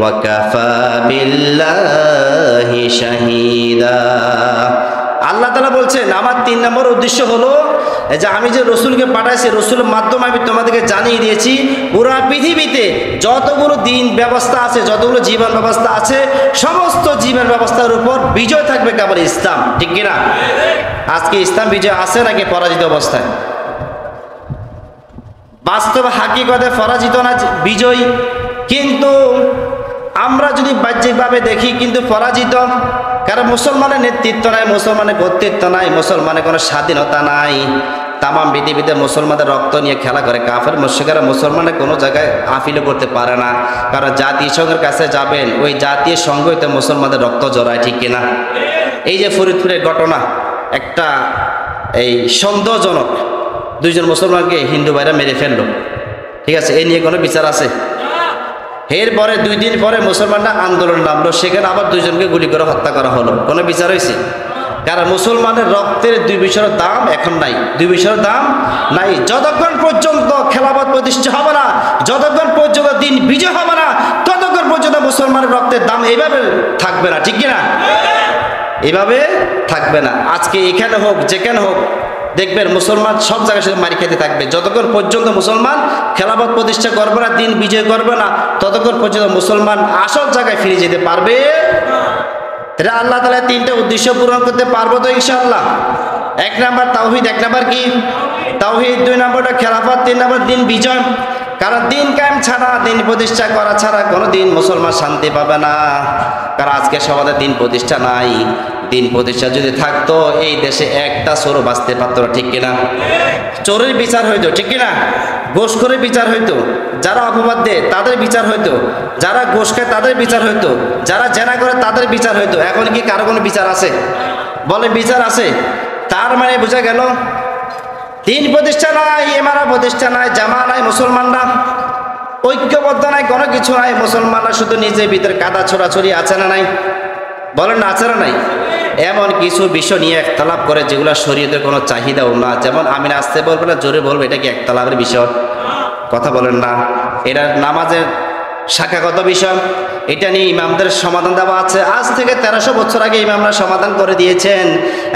Speaker 1: ওয়া কাফা বিল্লাহি শাহীদা। আল্লাহ তাআলা বলছেন আমার 3 নম্বর উদ্দেশ্য হলো যে আমি যে রসুলকে পাঠাইছি, রসুলের মাধ্যমে আমি তোমাদেরকে জানিয়ে দিয়েছি পুরা পৃথিবীতে যতগুলো দিন ব্যবস্থা আছে, যতগুলো জীবন ব্যবস্থা আছে, সমস্ত জীবন ব্যবস্থার উপর বিজয় থাকবে কেবল ইসলাম, ঠিক কিনা? আজকে ইসলাম বিজয় আছে নাকি পরাজিত অবস্থায়? বাস্তব হাকিকতে পরাজিত না বিজয়। কিন্তু আমরা যদি বাহ্যিকভাবে দেখি কিন্তু পরাজিত। কারণ মুসলমানের নেতৃত্ব নাই, মুসলমানের কর্তৃত্ব নাই, মুসলমানের কোনো স্বাধীনতা নাই। তামাম পৃথিবীতে মুসলমানদের রক্ত নিয়ে খেলা করে কাফের মুশরিকরা। মুসলমানের কোনো জায়গায় আপিলও করতে পারে না, কারণ জাতিসংঘের কাছে যাবেন ওই জাতীয় সংঘতে মুসলমানদের রক্ত জড়ায়, ঠিক কিনা? এই যে ফরিদপুরের ঘটনা, একটা এই সন্দেহজনক 2 জন মুসলমানকে হিন্দু ভাইরা মেরে ফেললো, ঠিক আছে? এই নিয়ে কোনো বিচার আছে? এরপরে 2 দিন পরে মুসলমানরা আন্দোলন নামলো, সেখানে আবার 2 জনকে গুলি করে হত্যা করা হলো, কোনো বিচার হয়েছে? কারণ মুসলমানের রক্তের 2 পয়সার দাম এখন নাই, 2 পয়সার দাম নাই। যতক্ষণ পর্যন্ত খেলাফত প্রতিষ্ঠা হবে না, যতক্ষণ পর্যন্ত দিন বিজয় হবে না, ততক্ষণ পর্যন্ত মুসলমানের রক্তের দাম এইভাবে থাকবে না, ঠিক কিনা? এইভাবে থাকবে না। আজকে এখানে হোক যেখানে হোক দেখবেন মুসলমান সব জায়গায় শুধু মারি খেতে থাকবে। যতক্ষণ পর্যন্ত মুসলমান খেলাফত প্রতিষ্ঠা করবে না, দিন বিজয় করবে না, ততক্ষণ পর্যন্ত মুসলমান আসল জায়গায় ফিরে যেতে পারবে। এটা আল্লাহ তাআলা 3টা উদ্দেশ্য পূরণ করতে পারবো তো ইনশাআল্লাহ। 1 নম্বর তাওহীদ, 1 নম্বর কি? তাওহীদ। 2 নম্বরটা খেলাফত, 3 নম্বর দিন বিজয়। কারণ দিন কায়েম ছাড়া, দিন প্রতিষ্ঠা করা ছাড়া কোনো দিন মুসলমান শান্তি পাবে না। কারণ আজকে সমাজে দিন প্রতিষ্ঠা নাই। দিন প্রতিষ্ঠা যদি থাকতো এই দেশে একটা চোরও বাঁচতে পারতো না, ঠিক কিনা? চোরের বিচার হইতো, ঠিক কিনা? ঘুষখোরের বিচার হইতো, যারা অপবাদ দেয় তাদের বিচার হইতো, যারা ঘুষ খায় তাদের বিচার হইতো, যারা জেনা করে তাদের বিচার হইতো। এখন কি কারো কোনো বিচার আছে? বলে বিচার আছে। তার মানে বোঝা গেল দিন প্রতিষ্ঠা নাই, ইমারত প্রতিষ্ঠা নাই, জামা নাই, মুসলমানরা ঐক্যবদ্ধ নাই, কোনো কিছু নাই। মুসলমানরা শুধু নিজের ভিতরে কাদা ছোড়াছড়ি আছে না নাই? বলেন না আছে না নাই? এমন কিছু বিষয় নিয়ে একতলাপ করে যেগুলো শরীয়তের কোনো চাহিদাও না। যেমন আমি আসতে বলবো না জোরে বলবো, এটা কি একতলাপের বিষয়? কথা বলেন না। এটা নামাজের শাখাগত বিষয়, এটা নিয়ে ইমামদের সমাধান দেওয়া আছে। আজ থেকে 1300 বছর আগে ইমামরা সমাধান করে দিয়েছেন।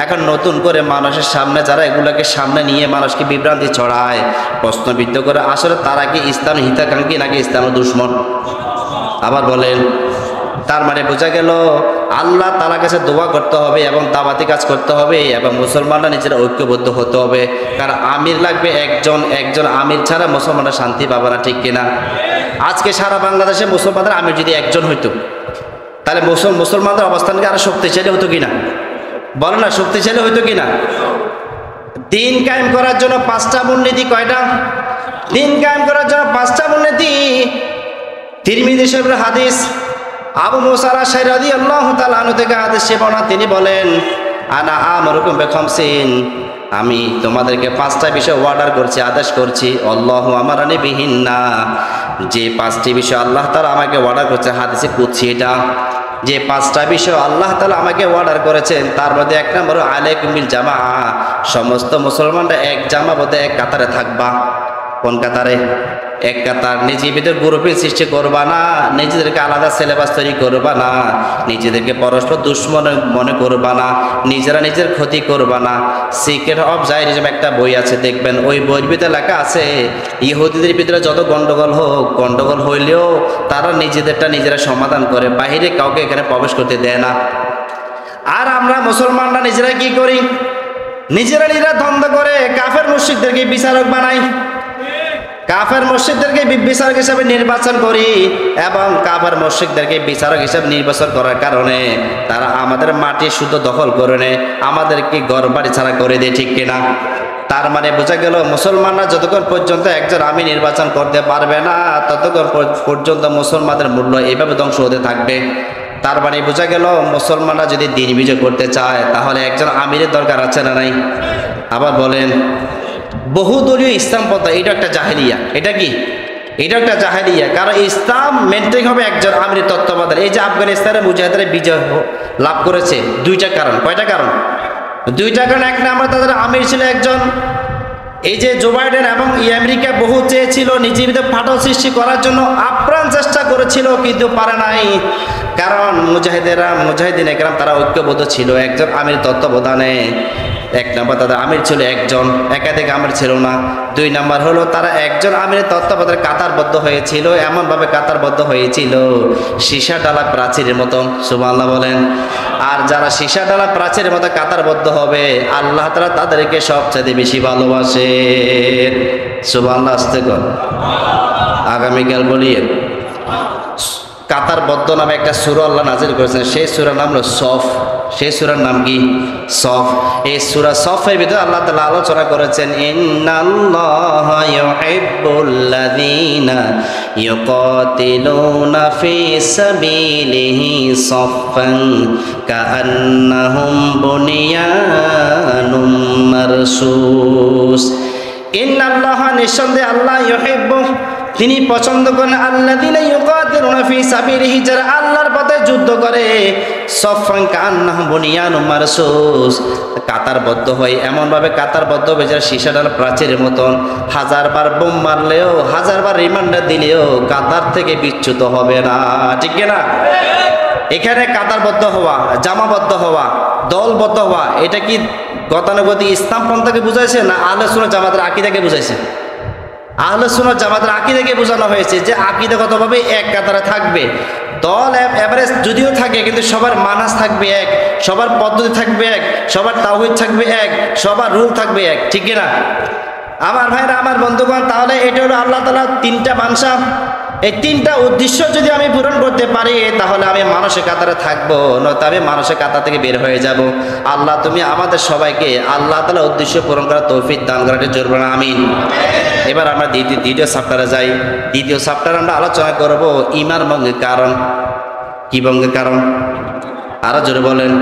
Speaker 1: এখন নতুন করে মানুষের সামনে যারা এগুলোকে সামনে নিয়ে মানুষকে বিভ্রান্তি ছড়ায়, প্রশ্নবিদ্ধ করে, আসলে তারা কি ইসলাম হিতাকাঙ্ক্ষী নাকি ইসলাম দুশমন? আবার বলেন। তার মানে বোঝা গেল আল্লাহ তাআলার কাছে দোয়া করতে হবে এবং দাওয়াতি কাজ করতে হবে এবং মুসলমানরা নিজেরা ঐক্যবদ্ধ হতে হবে। কারণ আমির লাগবে একজন, একজন আমির ছাড়া মুসলমানরা শান্তি পাবে না, ঠিক কিনা? আজকে সারা বাংলাদেশে মুসলমানদের আমির যদি একজন হইতো তাহলে মুসলমানদের অবস্থানকে আরো শক্তিশালী হতো কিনা? বলো না, শক্তিশালী হইতো কিনা? দিন কায়েম করার জন্য 5টা মূলনীতি। কয়টা? দিন কায়েম করার জন্য 5টা মূলনীতি। তিরমিজি শরীফের হাদিস, আবু মুসা আল-আশআরী রাদিয়াল্লাহু তাআলা আনহু থেকে হাদিস বর্ণনা, তিনি বলেন, আনা আমরুকুম বিখামসিন, আমি তোমাদেরকে 5টা বিষয় অর্ডার করছি, আদেশ করছি, আল্লাহু আমারানি বিহিন্না, যে 5টি বিষয় আল্লাহ তাআলা আমাকে অর্ডার করেছে, হাদিসে কুদসি এটা, যে 5টা বিষয় আল্লাহ তাআলা আমাকে অর্ডার করেছেন, তার মধ্যে 1 নম্বর আলাইকুম বিল জামাআ, সমস্ত মুসলমানরা এক জামাবদ্ধ এক কাতারে থাকবা। কোন কাতারে? এক কাতার। নিজেদের গ্রুপের সৃষ্টি করবা না, নিজেদেরকে আলাদা সিলেবাস তৈরি করবা না, নিজেদেরকে পরস্পর দুশ্মন মনে করবা না, নিজেরা নিজের ক্ষতি করবা না। সিক্রেট অফ জাইনিজম একটা বই আছে, দেখবেন ওই বইয়ের ভিতরে লেখা আছে, ইহুদিদের ভিতরে যত গন্ডগোল হোক, গন্ডগোল হইলেও তারা নিজেদেরটা নিজেরা সমাধান করে, বাইরে কাউকে এখানে প্রবেশ করতে দেয় না। আর আমরা মুসলমানরা নিজেরা কি করি? নিজেরা দ্বন্দ্ব করে কাফের মুশরিকদেরকে বিচারক বানাই, কাফের মুশরিকদেরকে বিচারক হিসাবে নির্বাচন করি, এবং কাফের মুশরিকদেরকে বিচারক হিসাবে নির্বাচন করার কারণে তারা আমাদের মাটি শুদ্ধ দখল করে নেয়, আমাদেরকে ঘরবাড়ি ছাড়া করে দেয়, ঠিক কিনা? তার মানে বোঝা গেল, মুসলমানরা যতক্ষণ পর্যন্ত একজন আমি নির্বাচন করতে পারবে না, ততক্ষণ পর্যন্ত মুসলমানদের মূল্য এইভাবে ধ্বংস হতে থাকবে। তার মানে বোঝা গেল, মুসলমানরা যদি দিন বিজয় করতে চায় তাহলে একজন আমিরের দরকার আছে না নাই? আবার বলেন, বহুদলীয় ইসলাম পন্থা এটা একটা জাহেলিয়া। এটা কি? এটা একটা জাহেলিয়া। কারণ ইসলাম মেনটেন হবে একজন আমিরের তত্ত্বাবধানে। এই যে আফগানিস্তানের মুজাহিদরা বিজয় লাভ করেছে, 2টা কারণ। কয়টা কারণ? 2টা কারণ। 1 নম্বর, তাদের আমির ছিল একজন। এই যে জো বাইডেন এবং আমেরিকা বহু চেয়েছিল নিজেদের ফাটল সৃষ্টি করার জন্য, আপ্রাণ চেষ্টা করেছিল, কিন্তু পারে নাই। কারণ মুজাহিদিন একরাম তারা ঐক্যবদ্ধ ছিল একজন আমির তত্ত্বাবধানে। 1 নম্বর, তাদের আমির ছিল একজন, একাধিক আমির ছিল না। 2 নম্বর হলো, তারা একজন আমিরের তত্ত্বাবধানে কাতারবদ্ধ হয়েছিল, এমনভাবে কাতারবদ্ধ হয়েছিল সীসা ডালা প্রাচীরের মতো। সুবহানাল্লাহ বলেন। আর যারা সীসা ডালা প্রাচীরের মতো কাতারবদ্ধ হবে, আল্লাহ তাআলা তাদেরকে সবচেয়ে বেশি ভালোবাসে। সুবহানাল্লাহ। আসতে কর, আগামীকাল বলিয়ে কাতারবদ্ধ নামে একটা সূরা আল্লাহ নাজিল করেছেন, সেই সূরার নাম হলো সফ। সেই সূরার নাম কি? সফ। এই সূরা সফের ভিতরে আল্লাহ তাআলা আলোচনা করেছেন, ইন্নাল্লাহা ইউহিব্বুল্লাযীনা ইউকাতিলুনা ফী সাবিলিহি সফফান কাআন্নাহুম বুনিয়ানুম মারসুস। ইন্নাল্লাহা, নিঃসন্দেহে আল্লাহ, ইউহিব্বু, তিনি পছন্দ করেন, আল্লাযীনা ইউকাতিলুনা ফী সাবিলিহি, যারা আল্লাহর পথে যুদ্ধ করে, সফফান কাআন্নাহুম বুনিয়ানুম মারসুস, কাতারবদ্ধ হয়, এমনভাবে কাতারবদ্ধ হবে যারা সীসা ডালা প্রাচীরের মতন। 1000বার বোম মারলেও, 1000বার রিমান্ডার দিলেও কাতার থেকে বিচ্যুত হবে না, ঠিক না? এখানে কাতারবদ্ধ হওয়া, জামাবদ্ধ হওয়া, দলবদ্ধ হওয়া, এটা কি গতানুগতিক ইসলাম পন্থাকে বুঝাইছে না আহলে সুন্নাত জামাতের আকীদাকে বুঝাইছে? আহলে সুন্নাত জামাতের আকীদাকে বোঝানো হয়েছে যে আকীদাগতভাবে এক কাতারে থাকবে। দল এভারেজ যদিও থাকে, কিন্তু সবার মানহাজ থাকবে এক, সবার পদ্ধতি থাকবে এক, সবার তাওহীদ থাকবে এক, সবার রুল থাকবে এক, ঠিক না? আমার ভাইরা, আমার বন্ধুগণ, তাহলে এটা হলো আল্লাহ তাআলার 3টা বানশা। এই 3টা উদ্দেশ্য যদি আমি পূরণ করতে পারি, তাহলে আমি মানুষের কাতারে থাকবো, নয়তো আমি মানুষের কাতার থেকে বের হয়ে যাব। আল্লাহ তুমি আমাদের সবাইকে আল্লাহ তাআলার উদ্দেশ্য পূরণ করার তৌফিক দান করার জন্য বলেন আমিন। এবার আমরা দ্বিতীয় চ্যাপ্টারে যাই। দ্বিতীয় চ্যাপ্টারে আমরা আলোচনা করব ঈমান ভঙ্গের কারণ। কি ভঙ্গের কারণ? আরো জোরে বলেন।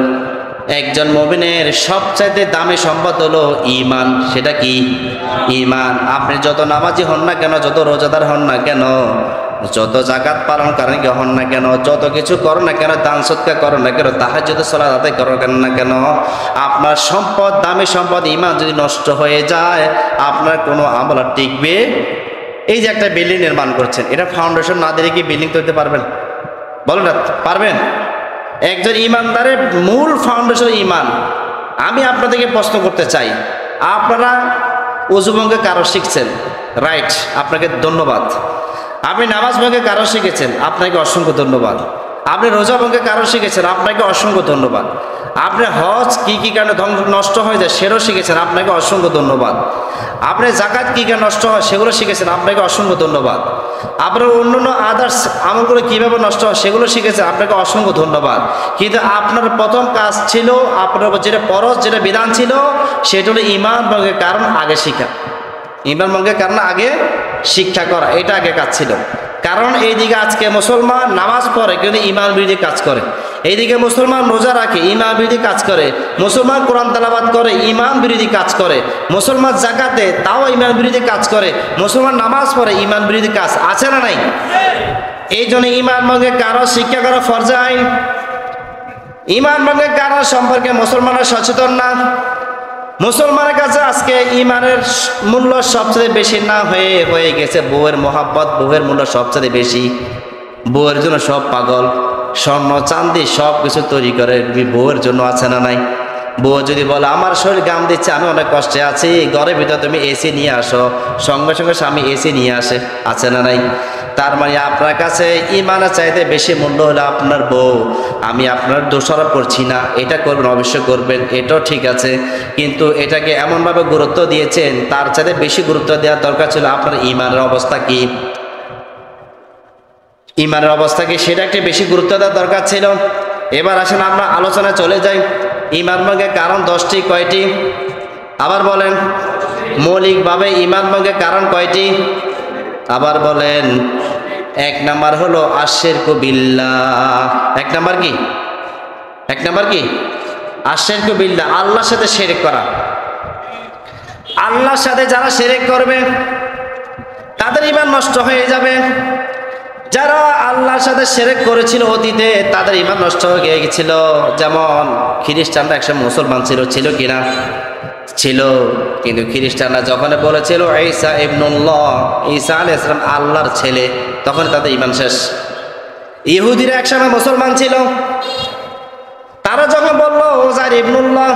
Speaker 1: একজন মুমিনের সবচাইতে দামি সম্পদ হলো ঈমান। সেটা কি? ঈমান। আপনি যত নামাজি হন না কেন, যত রোজাদার হন না কেন, যত যাকাত পালন করেন হন না কেন, যত কিছু করো না কেন, দান সদকা করো না কেন, তাহাজ্জুদ সালাত আদায় করো না কেন, আপনার সম্পদ, দামি সম্পদ ঈমান যদি নষ্ট হয়ে যায়, আপনার কোনো আমল আর টিকবে? এই যে একটা বিল্ডিং নির্মাণ করছেন, এটা ফাউন্ডেশন না দিলে কি বিল্ডিং তৈরি পারবেন? বলেন না, পারবেন? একজন ঈমানদারের মূল ফাউন্ডেশন ঈমান। আমি আপনাদেরকে প্রশ্ন করতে চাই, আপনারা ওযু ভঙ্গে কারো শিখছেন, রাইট, আপনাকে ধন্যবাদ। আপনি নামাজ ভঙ্গে কারো শিখেছেন, আপনাকে অসংখ্য ধন্যবাদ। আপনি রোজা ভঙ্গে কারো শিখেছেন, আপনাকে অসংখ্য ধন্যবাদ। আপনি হজ কি কারণে নষ্ট হয়ে যায় সেটাও শিখেছেন, আপনাকে অসংখ্য ধন্যবাদ। আপনি যাকাত কি কারণে নষ্ট হয় সেগুলো শিখেছেন, আপনাকে অসংখ্য ধন্যবাদ। আপনার অন্যান্য আদার্স আমলগুলো কীভাবে নষ্ট হয় সেগুলো শিখেছেন, আপনাকে অসংখ্য ধন্যবাদ। কিন্তু আপনার প্রথম কাজ ছিল, আপনার যেটা ফরজ, যেটা বিধান ছিল, সেটা হলো ঈমান ভঙ্গের কারণ আগে শিখা। ঈমান ভঙ্গের কারণ আগে শিক্ষা করা, এটা আগে কাজ ছিল। কারণ এইদিকে আজকে মুসলমান নামাজ পড়ে কিন্তু ঈমান বিরোধী কাজ করে, এইদিকে মুসলমান রোজা রাখে ঈমান বিরোধী কাজ করে, মুসলমান কোরআন তেলাওয়াত করে ঈমান বিরোধী কাজ করে, মুসলমান যাকাত দেয় তাও ঈমান বিরোধী কাজ করে, মুসলমান নামাজ পড়ে ঈমান বিরোধী কাজ আছে না নাই? এই জন্য ঈমান ভঙ্গের কারণ শিক্ষা করা ফরজ আইন। ঈমান ভঙ্গের কারণ সম্পর্কে মুসলমানরা সচেতন না। মুসলমানের কাছে আজকে ঈমানের মূল্য সবচেয়ে বেশি না হয়ে গেছে বউয়ের মহাব্বত, বউয়ের মূল্য সবচেয়ে বেশি। বউয়ের জন্য সব পাগল, স্বর্ণ চাঁদি সব কিছু তৈরি করে বউয়ের জন্য, আছে না নাই? বউ যদি বলে আমার শরীর গাম দিচ্ছে, আমি অনেক কষ্টে আছি, ঘরের ভিতরে তুমি এসি নিয়ে আসো, সঙ্গে সঙ্গে স্বামী এসি নিয়ে আসে, আছে না নাই? তার মানে আপনার কাছে ঈমানের চাইতে বেশি মূল্য হলো আপনার বউ। আমি আপনার দোষারোপ করছি না, এটা করবেন অবশ্যই করবেন, এটাও ঠিক আছে, কিন্তু এটাকে এমনভাবে গুরুত্ব দিয়েছেন, তার চাইতে বেশি গুরুত্ব দেওয়ার দরকার ছিল আপনার ঈমানের অবস্থা কি, ঈমানের অবস্থা কি সেটা একটু বেশি গুরুত্ব দেওয়ার দরকার ছিল। এবার আসেন আমরা আলোচনায় চলে যাই। ঈমান ভঙ্গের কারণ 10টি, কয়টি? আবার বলেন। মৌলিকভাবে ঈমান ভঙ্গের কারণ কয়টি? আবার বলেন। 1 নাম্বার হলো আশরিকু বিল্লাহ। 1 নাম্বার কি? 1 নাম্বার কি? আশরিকু বিল্লাহ, আল্লাহর সাথে শিরক করা। আল্লাহর সাথে যারা শিরক করবে তাদের ঈমান নষ্ট হয়ে যাবে। যারা আল্লাহর সাথে শিরক করেছিল অতীতে তাদের ঈমান নষ্ট হয়ে গিয়েছিল। যেমন খ্রিস্টানরা একসময় মুসলমান ছিল কিনা? ছিল। কিন্তু খ্রিস্টানরা যখন বলেছিল ঈসা ইবনুল্লাহ, ঈসা আলাইহিস সালাম আল্লাহর ছেলে, তখন তাদের ঈমান শেষ। ইহুদিরা একসময় মুসলমান ছিল, তারা যখন বলল ওজাইর ইবনুল্লাহ,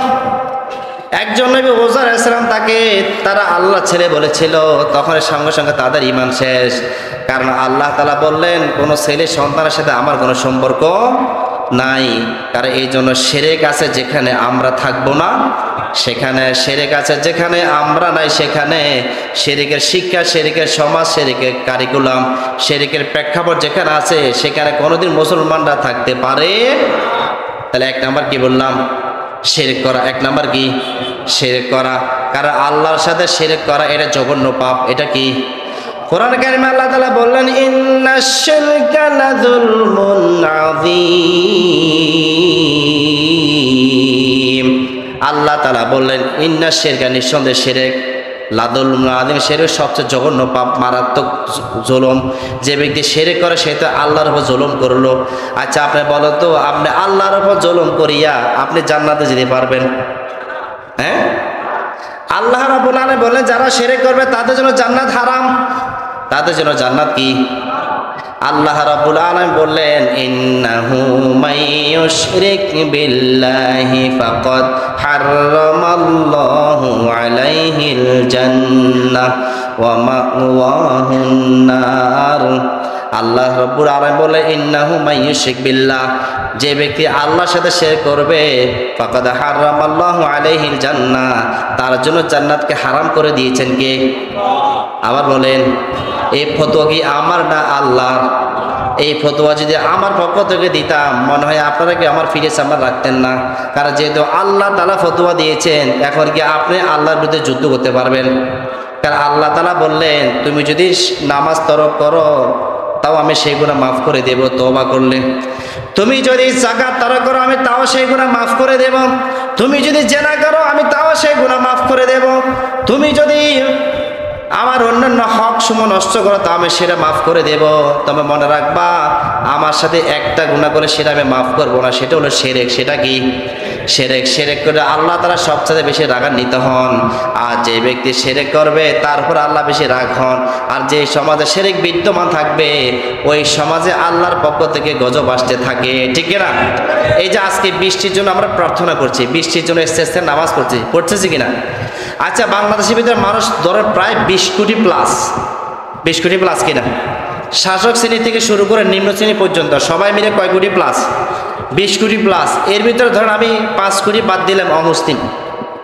Speaker 1: একজন নবী ওজাইর আলাইহিস সালাম তাকে তারা আল্লাহর ছেলে বলেছিল, তখন সঙ্গে সঙ্গে তাদের ঈমান শেষ। কারণ আল্লাহ তাআলা বললেন কোন ছেলে সন্তানের সাথে আমার কোনো সম্পর্ক নাই। কারণ এই জন্য শিরক আছে যেখানে আমরা থাকবো না সেখানে, শিরক আছে যেখানে আমরা নাই সেখানে, শিরকের শিক্ষা, শিরকের সমাজ, শিরকের কারিকুলাম, শিরকের প্রেক্ষাপট যেখানে আছে সেখানে কোনোদিন মুসলমানরা থাকতে পারে। তাহলে 1 নাম্বার কি বললাম? শিরক করা। 1 নাম্বার কি? শিরক করা। কারণ আল্লাহর সাথে শিরক করা এটা জঘন্য পাপ। এটা কি? কোরআন কারিমে আল্লাহ তাআলা বললেন ইন্নাশ শিরকা লাযুলমুন আযীম। আল্লাহ তাআলা বললেন ইন্নাশ শিরকা, নিঃসন্দেহে শিরক, লাযুলমুন আযীম, শিরক সবচেয়ে জঘন্য পাপ, মারাত্মক জুলুম। যে ব্যক্তি শিরক করে সে তো আল্লাহর উপর জুলুম করলো। আচ্ছা আপনি বলো তো, আপনি আল্লাহর উপর জুলুম করিয়া আপনি জান্নাতে যেতে পারবেন? হ্যাঁ? আল্লাহ রাব্বুল আলামিন বলেন যারা শিরক করবে তাদের জন্য জান্নাত হারাম, তাদের জন্য জান্নাত কি? আল্লাহ রাব্বুল আলামিন বললেন ইন্নাহু মাইয়ুশরিক বিল্লাহি ফাকাদ হারামাল্লাহু আলাইহিল জান্নাহ ওয়া মাওয়াহুন নার। আল্লাহ রাব্বুল আলামিন বলে ইন্নাহু মাইয়ুশরিক বিল্লাহ, যে ব্যক্তি আল্লাহর সাথে শিরক করবে ফাকাদ হারামাল্লাহু আলাইহিল জান্নাহ, তার জন্য জান্নাতকে হারাম করে দিয়েছেন কে? আবার বলেন। এই ফতোয়া কি আমার না আল্লাহর? এই ফতোয়া যদি আমার পক্ষ থেকে দিতাম মনে হয় আপনারা কি আমার ফিরে সামনে রাখতেন না। কারণ যেহেতু আল্লাহ তাআলা ফতোয়া দিয়েছেন, এখন কি আপনি আল্লাহর বিরুদ্ধে যুদ্ধ করতে পারবেন? কারণ আল্লাহ তাআলা বললেন তুমি যদি নামাজ তরক করো তাও আমি সেই গুনাহ মাফ করে দেব তওবা করলে। তুমি যদি যাকাত তরক করো আমি তাও সেই গুনাহ মাফ করে দেব। তুমি যদি জিনা করো আমি তাও সেই গুনাহ মাফ করে দেব। তুমি যদি আমার অন্যান্য হক সমূহ নষ্ট করো তা আমি সেটা মাফ করে দেব। তবে মনে রাখবা আমার সাথে একটা গুনাহ করে সেটা আমি মাফ করবো না, সেটা হলো শিরক। সেটা কি? শিরক। শিরক করে আল্লাহ তাআলা সবচেয়ে বেশি রাগান্বিত হন। আর যে ব্যক্তি শিরক করবে তার উপর আল্লাহ বেশি রাগ হন। আর যে সমাজে শিরক বিদ্যমান থাকবে ওই সমাজে আল্লাহর পক্ষ থেকে গজব আসতে থাকে, ঠিক না? এই যে আজকে বৃষ্টির জন্য আমরা প্রার্থনা করছি, বৃষ্টির জন্য ইস্তেগফার নামাজ পড়তেছি কিনা? আচ্ছা বাংলাদেশের ভিতরে মানুষ ধরে প্রায় 20 কোটি প্লাস, 20 কোটি প্লাস কিনা? শাসক শ্রেণী থেকে শুরু করে নিম্ন শ্রেণী পর্যন্ত সবাই মিলে কয় কোটি প্লাস? 20 কোটি প্লাস। এর ভিতরে ধরেন আমি 5 কোটি বাদ দিলাম অমুসলিম।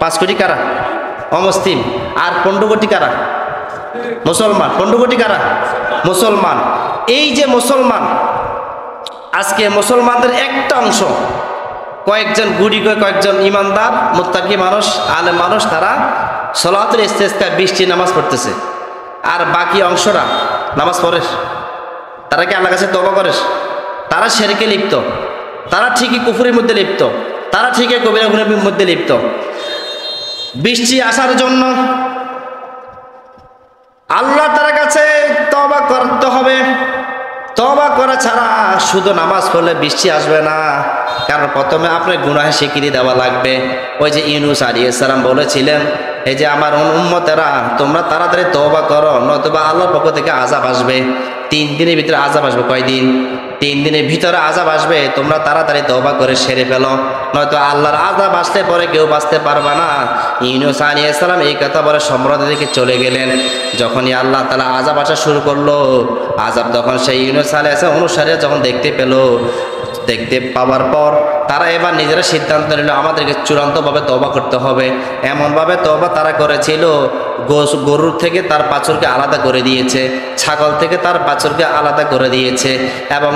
Speaker 1: 5 কোটি কারা? অমুসলিম। আর 15 কোটি কারা? মুসলমান। 15 কোটি কারা? মুসলমান। এই যে মুসলমান, আজকে মুসলমানদের একটা অংশ, কয়েকজন গুড়ি কয়েকজন ইমানদার মুত্তাকি মানুষ, আলেম মানুষ, তারা সালাতুল ইস্তিসকা বৃষ্টি নামাজ পড়তেছে। আর বাকি অংশরা নামাজ পড়ে? তারা কি আল্লাহর কাছে তওবা করে? তারা শিরকে লিপ্ত, তারা ঠিকই কুফরের মধ্যে লিপ্ত, তারা ঠিকই কবিরা গুনাহের মধ্যে লিপ্ত। বৃষ্টি আসার জন্য আল্লাহ তার কাছে তওবা করতে হবে। তওবা করা ছাড়া শুধু নামাজ পড়লে বৃষ্টি আসবে না, কারণ প্রথমে আপনার গুনাহের স্বীকৃতি দেওয়া লাগবে। ওই যে ইউনূস আলাইহিস সালাম বলেছিলেন, এই যে আমার উম্মতেরা তোমরা তাড়াতাড়ি তওবা করো, নতুবা আল্লাহর পক্ষ থেকে আযাব আসবে। 3 দিনের ভিতরে আযাব আসবে। কয়দিন? 3 দিনের ভিতরে আযাব আসবে। তোমরা তাড়াতাড়ি তওবা করে সেরে ফেলো, নয়তো আল্লাহর আযাব আসলে পরে কেউ বাঁচতে পারবে না। ইউনূস আলাইহিস সালাম এই কথা বলে সম্রাটের দিকে চলে গেলেন। যখনই আল্লাহ তাআলা আযাব আসা শুরু করলো, আযাব তখন সেই ইউনূস আলাইহিস সালাম অনুসারীরা যখন দেখতে পেল, দেখতে পাওয়ার পর তারা এবার নিজেরা সিদ্ধান্ত নিল আমাদেরকে চূড়ান্তভাবে তওবা করতে হবে। এমনভাবে তওবা তারা করেছিল, গরুর থেকে তার বাছুরকে আলাদা করে দিয়েছে, ছাগল থেকে তার বাছুরকে আলাদা করে দিয়েছে, এবং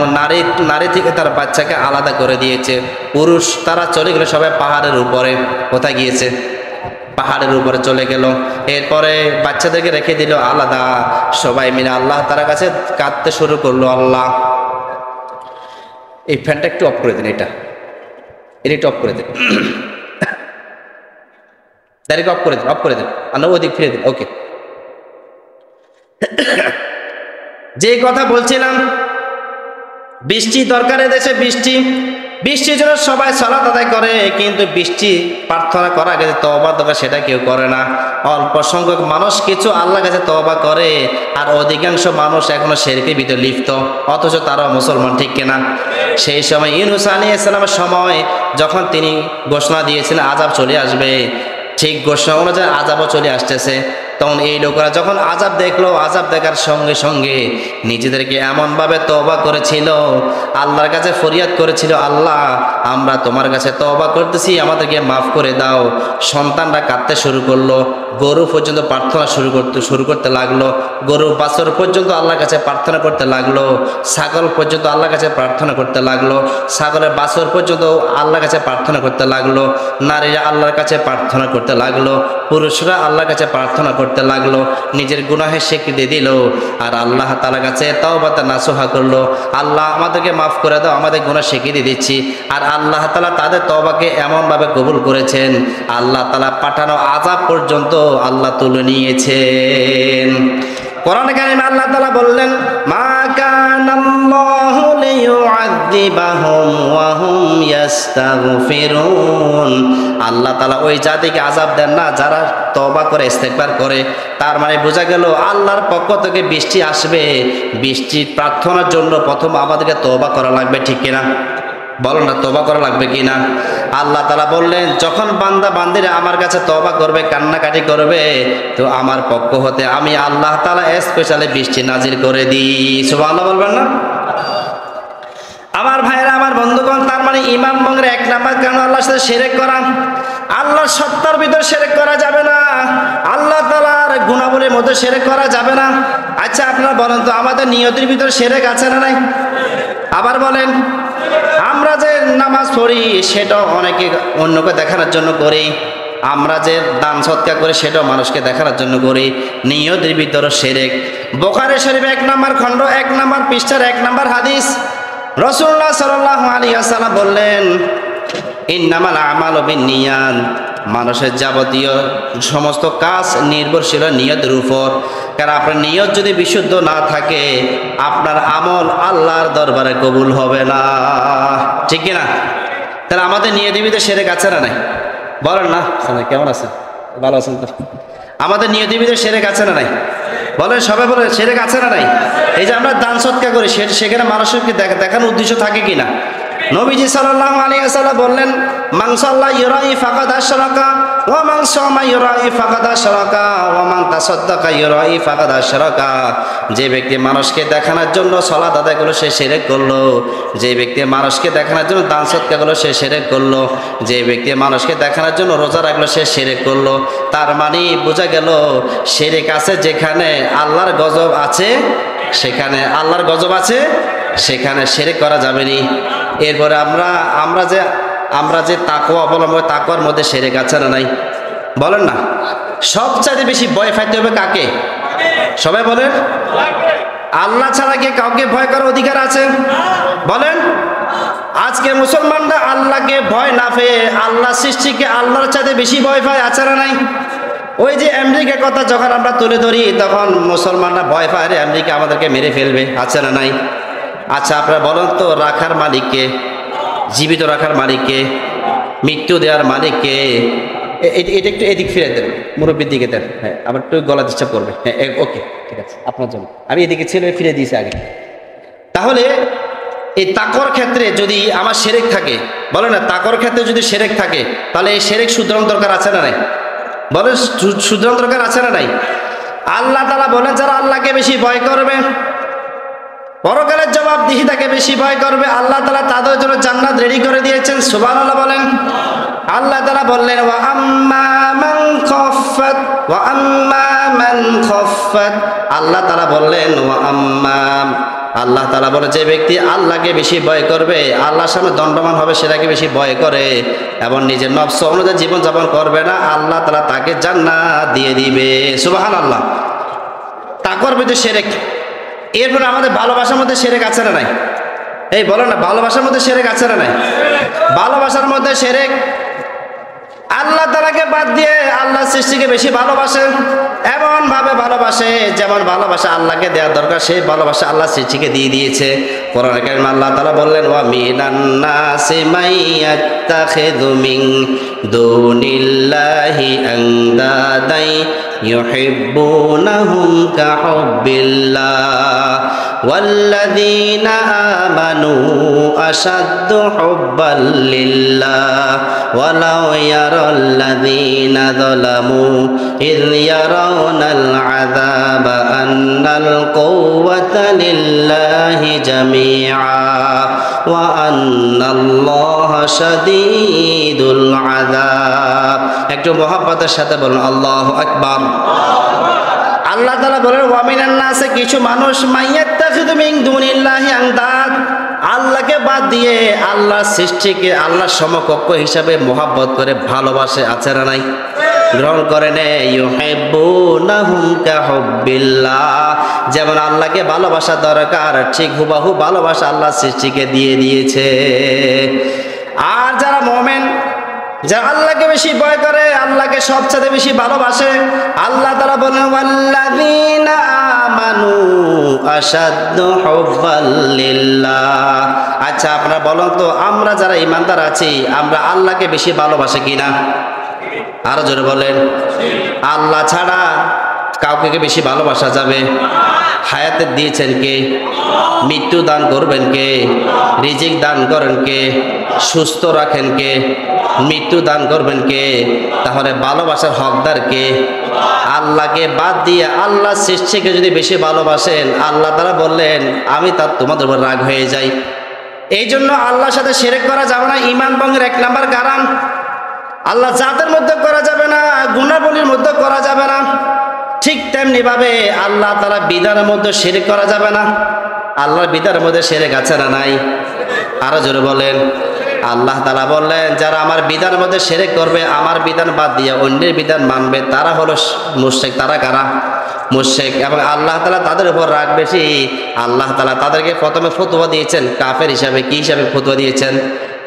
Speaker 1: নারী থেকে তার বাচ্চাকে আলাদা করে দিয়েছে। পুরুষ তারা চলে গেল সবাই পাহাড়ের উপরে। কোথায় গিয়েছে? পাহাড়ের উপরে চলে গেল। এরপরে বাচ্চাদেরকে রেখে দিল আলাদা। সবাই মিলে আল্লাহ তার কাছে কাঁদতে শুরু করলো, আল্লাহ এই ফ্যানটা একটু অফ করে দিন, এটা একটু অফ করে দিন, ডাইরেক্ট অফ করে দিন, অফ করে দিন, আমরা ওদিক ফিরে দিন। ওকে, যে কথা বলছিলাম, বৃষ্টি দরকার দেশে, বৃষ্টির জন্য সবাই সালাত আদায় করে, কিন্তু বৃষ্টি প্রার্থনা করা গেছে তওবা দরকার সেটা কেউ করে না। অল্প সংখ্যক মানুষ কিছু আল্লাহর কাছে তওবা করে, আর অধিকাংশ মানুষ এখনো শিরকের ভিতরে লিপ্ত, অথচ তারাও মুসলমান, ঠিক কিনা? সেই সময় ইউনূস আলাইহিস সালামের সময় যখন তিনি ঘোষণা দিয়েছিলেন আযাব চলে আসবে, ঠিক ঘোষণা অনুযায়ী আযাবও চলে আসতেছে। তখন এই লোকেরা যখন আযাব দেখলো, আযাব দেখার সঙ্গে সঙ্গে নিজেদেরকে এমনভাবে তওবা করেছিল, আল্লাহর কাছে ফরিয়াদ করেছিল, আল্লাহ আমরা তোমার কাছে তওবা করতেছি, আমাদেরকে মাফ করে দাও। সন্তানরা কাঁদতে শুরু করলো, গরু পর্যন্ত প্রার্থনা শুরু করতে লাগলো, গরু বাছুর পর্যন্ত আল্লাহর কাছে প্রার্থনা করতে লাগলো, ছাগল পর্যন্ত আল্লাহর কাছে প্রার্থনা করতে লাগলো, ছাগলের বাছুর পর্যন্ত আল্লাহর কাছে প্রার্থনা করতে লাগলো, নারীরা আল্লাহর কাছে প্রার্থনা করতে লাগলো, পুরুষরা আল্লাহর কাছে প্রার্থনা করতে লাগলো, নিজের গুনাহের স্বীকৃতি দিল, আর আল্লাহ তাআলার কাছে তাওবাতা নাসুহা করলো, আল্লাহ আমাদেরকে মাফ করে দাও, আমাদের গুনাহ স্বীকৃতি দিচ্ছি। আর আল্লাহ তাআলা তাদের তওবাকে এমনভাবে কবুল করেছেন, আল্লাহ তাআলা পাঠানো আযাব পর্যন্ত আল্লাহ তুলে নিয়েছেন। কোরআনে কারিমে আল্লাহ তাআলা বললেন, মা কানাল্লাহু লিয়ুআযিবাহুম ওয়া হুম ইস্তাগফিরুন। আল্লাহ তাআলা ওই জাতিকে আযাব দেন না যারা তওবা করে ইস্তেগফার করে। তার মানে বোঝা গেল আল্লাহর পক্ষ থেকে বৃষ্টি আসবে, বৃষ্টি প্রার্থনার জন্য প্রথম আমাদেরকে তওবা করা লাগবে, ঠিক কিনা? বলো না, তওবা করা লাগবে কিনা? আল্লাহ তাআলা বললেন, যখন বান্দা বান্দিরা আমার কাছে তওবা করবে, কান্নাকাটি করবে, তো আমার পক্ষ হতে আমি আল্লাহ তাআলা স্পেশালি বৃষ্টি নাজিল করে দিই। সুবহানাল্লাহ বলবেন না? আমার ভাইয়েরা, আমার বন্ধুগণ, তার মানে ইমান ভঙ্গের 1 নাম্বার কারণ আল্লাহর সাথে শিরক করা। আল্লাহর সত্তার ভিতর শিরক করা যাবে না, আল্লাহ তাআলার গুণাবলীর মধ্যে শিরক করা যাবে না। আচ্ছা আপনারা বলেন তো, আমাদের নিয়তের ভিতর শিরক আছে না নাই? আবার বলেন, আমরা যে নামাজ পড়ি সেটা অনেকে অন্যকে দেখানোর জন্য করি, আমরা যে দান সৎকার করি সেটাও মানুষকে দেখানোর জন্য করি, নিয়তের ভিতরে শিরক। বুখারী শরীফ 1 নাম্বার খণ্ড 1 নাম্বার পৃষ্ঠার 1 নাম্বার হাদিস, রাসূলুল্লাহ সাল্লাল্লাহু আলাইহি ওয়াসাল্লাম বললেন, ইন্নামাল আমালু বিন্নিয়াত, মানুষের যাবতীয় সমস্ত কাজ নির্ভরশীল নিয়তের উপর। কারণ আপনার নিয়ত যদি বিশুদ্ধ না থাকে, আপনার আমল আল্লাহর দরবারে কবুল হবে না, ঠিক কিনা? তাহলে আমাদের নিয়তের ভিতরে শিরক আছে না নাই? বলেন না, কেমন আছেন? ভালো আছেন তো? আমাদের নিয়তের ভিতরে শিরক আছে না নাই? বলেন, সবাই বলেন, শিরক আছে না নাই? এই যে আমরা দান সৎকার করি, সেখানে মানুষকে দেখানোর উদ্দেশ্য থাকে কিনা? নবীজি সাল্লাল্লাহু আলাইহি ওয়াসাল্লাম বললেন, মান সাল্লা ইউরাই ফাকাদ আশরাকা ওয়া মান সামা ইউরাই ফাকাদ আশরাকা ওয়া মান তাসাদ্দাকা ইউরাই ফাকাদ আশরাকা। যে ব্যক্তি মানুষকে দেখানোর জন্য সালাত আদায় করলো সে শিরক করলো, যে ব্যক্তি মানুষকে দেখানোর জন্য দান সৎকার করলো সে শিরক করলো, যে ব্যক্তি মানুষকে দেখানোর জন্য রোজা রাখলো সে শিরক করলো। তার মানে বোঝা গেল শিরক আছে যেখানে আল্লাহর গজব আছে, সেখানে আল্লাহর গজব আছে, সেখানে শিরক করা যাবে না। এরপরে আমরা যে তাকওয়া অবলম্বন, তাকওয়ার মধ্যে শিরক আছে না নাই? বলেন না, সবচাইতে বেশি ভয় পাইতে হবে কাকে? সবাই বলেন, আল্লাহ ছাড়া কি কাউকে ভয় করার অধিকার আছে? বলেন। আজকে মুসলমানরা আল্লাহকে ভয় না পেয়ে আল্লাহ সৃষ্টিকে আল্লাহর চাইতে বেশি ভয় পায়, আছে না নাই? ওই যে আমেরিকার কথা যখন আমরা তুলে ধরি তখন মুসলমানরা ভয় পায়, রে আমেরিকা আমাদেরকে মেরে ফেলবে, আছে না নাই? আচ্ছা আপনারা বলেন তো, রাখার মালিককে, জীবিত রাখার মালিককে, মৃত্যু দেওয়ার মালিককে? এটা একটু এদিক ফিরে দেন, মুরব্বীর দিকে দেন। হ্যাঁ, আবার একটু গলা ডিস্টার্ব করবে। হ্যাঁ ওকে, ঠিক আছে, আপনার জন্য আমি এদিকে ছেলে ফিরে দিয়েছি আগে। তাহলে এই তাকওয়ার ক্ষেত্রে যদি আমার শিরক থাকে, বলে না, তাকওয়ার ক্ষেত্রে যদি শিরক থাকে তাহলে এই শিরক শুধরানো দরকার আছে না নাই? বলে শুধরানো দরকার আছে না নাই? আল্লাহ তাআলা বলেন যারা আল্লাহকে বেশি ভয় করবে, পরকালের জবাবদিহিতাকে বেশি ভয় করবে, আল্লাহ তাআলা তাদের জন্য জান্নাত রেডি করে দিয়েছেন। সুবহানাল্লাহ বলেন। আল্লাহ তাআলা বললেন ওয়া আম্মা মান খাফফাত, ওয়া আম্মা মান খাফফাত, আল্লাহ তাআলা বললেন ওয়া আম্মা, আল্লাহ তাআলা বলে যে ব্যক্তি আল্লাহকে বেশি ভয় করবে, আল্লাহর সামনে দণ্ডমান হবে, সেটাকে বেশি ভয় করে এবং নিজের নফস অনুযায়ী জীবন যাপন করবে না, আল্লাহ তাআলা তাকে জান্নাত দিয়ে দিবে। সুবহানাল্লাহ। তাকওয়ার ভিতরে শিরক। এরপরে আমাদের ভালোবাসার মধ্যে শিরক আছে না নাই? এই বলো না, ভালোবাসার মধ্যে শিরক আছে না নাই? ভালোবাসার মধ্যে শিরক, আল্লাহ তাআলাকে বাদ দিয়ে আল্লাহ সৃষ্টিকে বেশি ভালোবাসে, এমন ভাবে ভালোবাসে যেমন ভালোবাসা আল্লাহকে দেওয়ার দরকার সেই ভালোবাসা আল্লাহ সৃষ্টিকে দিয়ে দিয়েছে। কোরআনে কারিমে আল্লাহ তাআলা বললেন ওয়া মিনান নাসি মাইয়াত্তাখিযু মিন দুনিল্লাহি আনদাদাই ইউহিব্বুনাহুম কাহুব্বিল্লাহ ওয়াল্লাযীনা আমানু আশাদ্দু হুব্বাল লিল্লাহ ওয়ালাউ ইয়ারাল্লাযীনা যালামু ইয ইয়ারাউনাল আযাবা আন্নাল কুওয়াতা লিল্লাহি জামিআ ওয়া আন্নাল্লাহা শাদীদুল আযাব। একটু মহব্বতের সাথে বলুন আল্লাহু আকবার। আল্লাহ তাআলা বলেন ওয়া মিনান নাসে, কিছু মানুষ মাইয়াত্তাখিযু মিন দুনিল্লাহি আনদাদ, আল্লাহকে বাদ দিয়ে আল্লাহর সৃষ্টিকে আল্লাহর সমকক্ষ হিসাবে মহব্বত করে ভালোবাসে, আছে না নাই? গ্রহণ করে নে। ইউহিব্বুনাহুম কাহুব্বিল্লাহ, যেমন আল্লাহকে ভালোবাসা দরকার ঠিক হুবহু ভালোবাসা আল্লাহর সৃষ্টিকে দিয়ে দিয়েছে। আর যারা মুমিন, যারা আল্লাহকে বেশি ভয় করে, আল্লাহকে সবচেয়ে বেশি ভালোবাসে, আল্লাহ তাআলা বলেন ওয়াল্লাযীনা আমানু আশাদ্দু হুব্বাল লিল্লাহ। আচ্ছা আপনারা বলুন তো, আমরা যারা ঈমানদার আছি আমরা আল্লাহকে বেশি ভালোবাসি কিনা? আরো জোরে বলেন। আল্লাহ ছাড়া কাউকে কি বেশি ভালোবাসা যাবে? হায়াতে দিয়েছেন কে? মৃত্যু দান করবেন কে? রিজিক দান করেন কে? সুস্থ রাখেন কে? মৃত্যু দান করবেন কে? তাহলে ভালোবাসার হকদার কে? আল্লাহকে বাদ দিয়ে আল্লাহ সৃষ্টিকে যদি বেশি ভালোবাসেন, আল্লাহ তাআলা বললেন আমি তার তোমাদের উপর রাগ হয়ে যাই। এই জন্য আল্লাহর সাথে শিরক করা যাবে না, ঈমান ভঙ্গের 1 নাম্বার কারণ। আল্লাহ জাতের মধ্যে করা যাবে না, গুণাবলীর মধ্যে করা যাবে না। ঠিক তেমনি ভাবে আল্লাহ তাআলা বিধানের মধ্যে শিরক করা যাবে না। আল্লাহর বিধানের মধ্যে শিরক আছে না নাই? আরো জোরে বলেন। আল্লাহ তাআলা বললেন যারা আমার বিধানের মধ্যে শিরক করবে, আমার বিধান বাদ দিয়ে অন্যের বিধান মানবে, তারা হলো মুশরিক। তারা কারা? মুশরিক। এবং আল্লাহ তাআলা তাদের উপর রাগ বেশি। আল্লাহ তাআলা তাদেরকে প্রথমে ফতোয়া দিয়েছেন কাফের হিসাবে। কি হিসাবে ফতোয়া দিয়েছেন?